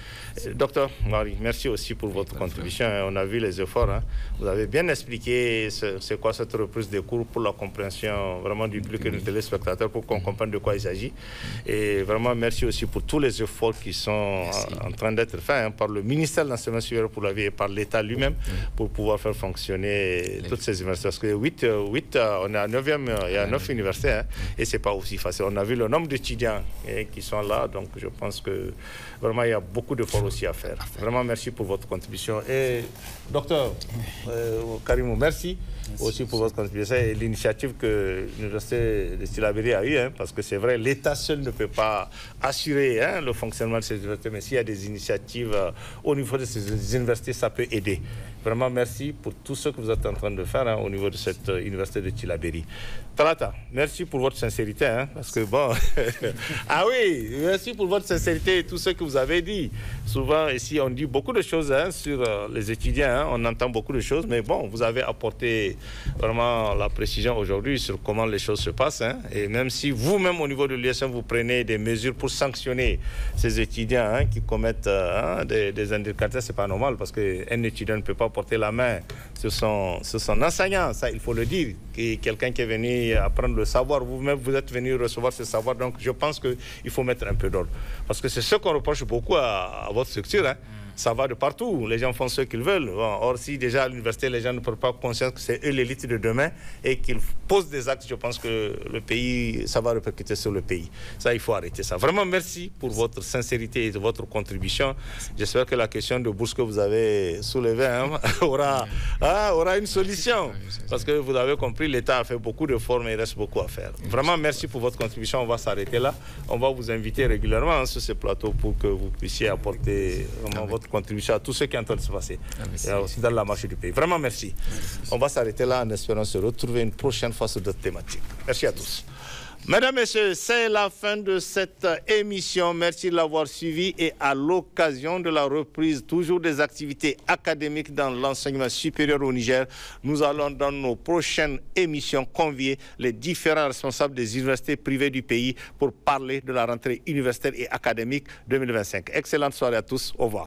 Docteur Marie, merci aussi pour votre contribution. On a vu les efforts. Vous avez bien expliqué c'est quoi cette reprise des cours pour la compréhension vraiment du public et des téléspectateurs pour qu'on comprenne de quoi il s'agit. Et vraiment merci aussi pour tous les efforts qui sont en train d'être faits par le ministère de l'Enseignement supérieur pour la vie et par l'État lui-même pour pouvoir faire fonctionner toutes ces universités. Parce que 8 on est à 9e, il y a 9 universités et c'est pas aussi facile. On a vu le nombre d'étudiants qui sont là, donc je pense que vraiment il y a beaucoup d'efforts aussi à faire. Vraiment merci pour votre contribution. Et docteur Karimou, merci aussi pour votre contribution et l'initiative que l'Université de Tillabéri a eue, parce que c'est vrai, l'État seul ne peut pas assurer le fonctionnement de ces universités, mais s'il y a des initiatives au niveau de ces universités, ça peut aider. Vraiment, merci pour tout ce que vous êtes en train de faire au niveau de cette université de Tillabéri. Talata, merci pour votre sincérité, parce que bon... ah oui, merci pour votre sincérité et tout ce que vous avez dit. Souvent, ici, on dit beaucoup de choses sur les étudiants, on entend beaucoup de choses, mais bon, vous avez apporté vraiment la précision aujourd'hui sur comment les choses se passent. Et même si vous-même, au niveau de l'USM, vous prenez des mesures pour sanctionner ces étudiants qui commettent des indicateurs, c'est pas normal, parce qu'un étudiant ne peut pas porter la main sur son enseignant, ça il faut le dire, quelqu'un qui est venu apprendre le savoir, vous-même vous êtes venu recevoir ce savoir, donc je pense qu'il faut mettre un peu d'ordre, parce que c'est ce qu'on reproche beaucoup à votre structure, ça va de partout, les gens font ce qu'ils veulent. Bon, or, si déjà à l'université, les gens ne prennent pas conscience que c'est eux l'élite de demain et qu'ils posent des actes, je pense que le pays, ça va répercuter sur le pays. Ça, il faut arrêter ça. Vraiment, merci pour votre sincérité et votre contribution. J'espère que la question de bourse que vous avez soulevée aura une solution. Parce que vous avez compris, l'État a fait beaucoup d'efforts, mais il reste beaucoup à faire. Vraiment, merci pour votre contribution. On va s'arrêter là. On va vous inviter régulièrement sur ce plateau pour que vous puissiez apporter vraiment votre contribution à tout ce qui est en train de se passer aussi dans la marche du pays. Vraiment merci. On va s'arrêter là en espérant se retrouver une prochaine fois sur d'autres thématiques. Merci à tous. Mesdames, Messieurs, c'est la fin de cette émission. Merci de l'avoir suivi et à l'occasion de la reprise toujours des activités académiques dans l'enseignement supérieur au Niger, nous allons dans nos prochaines émissions convier les différents responsables des universités privées du pays pour parler de la rentrée universitaire et académique 2025. Excellente soirée à tous. Au revoir.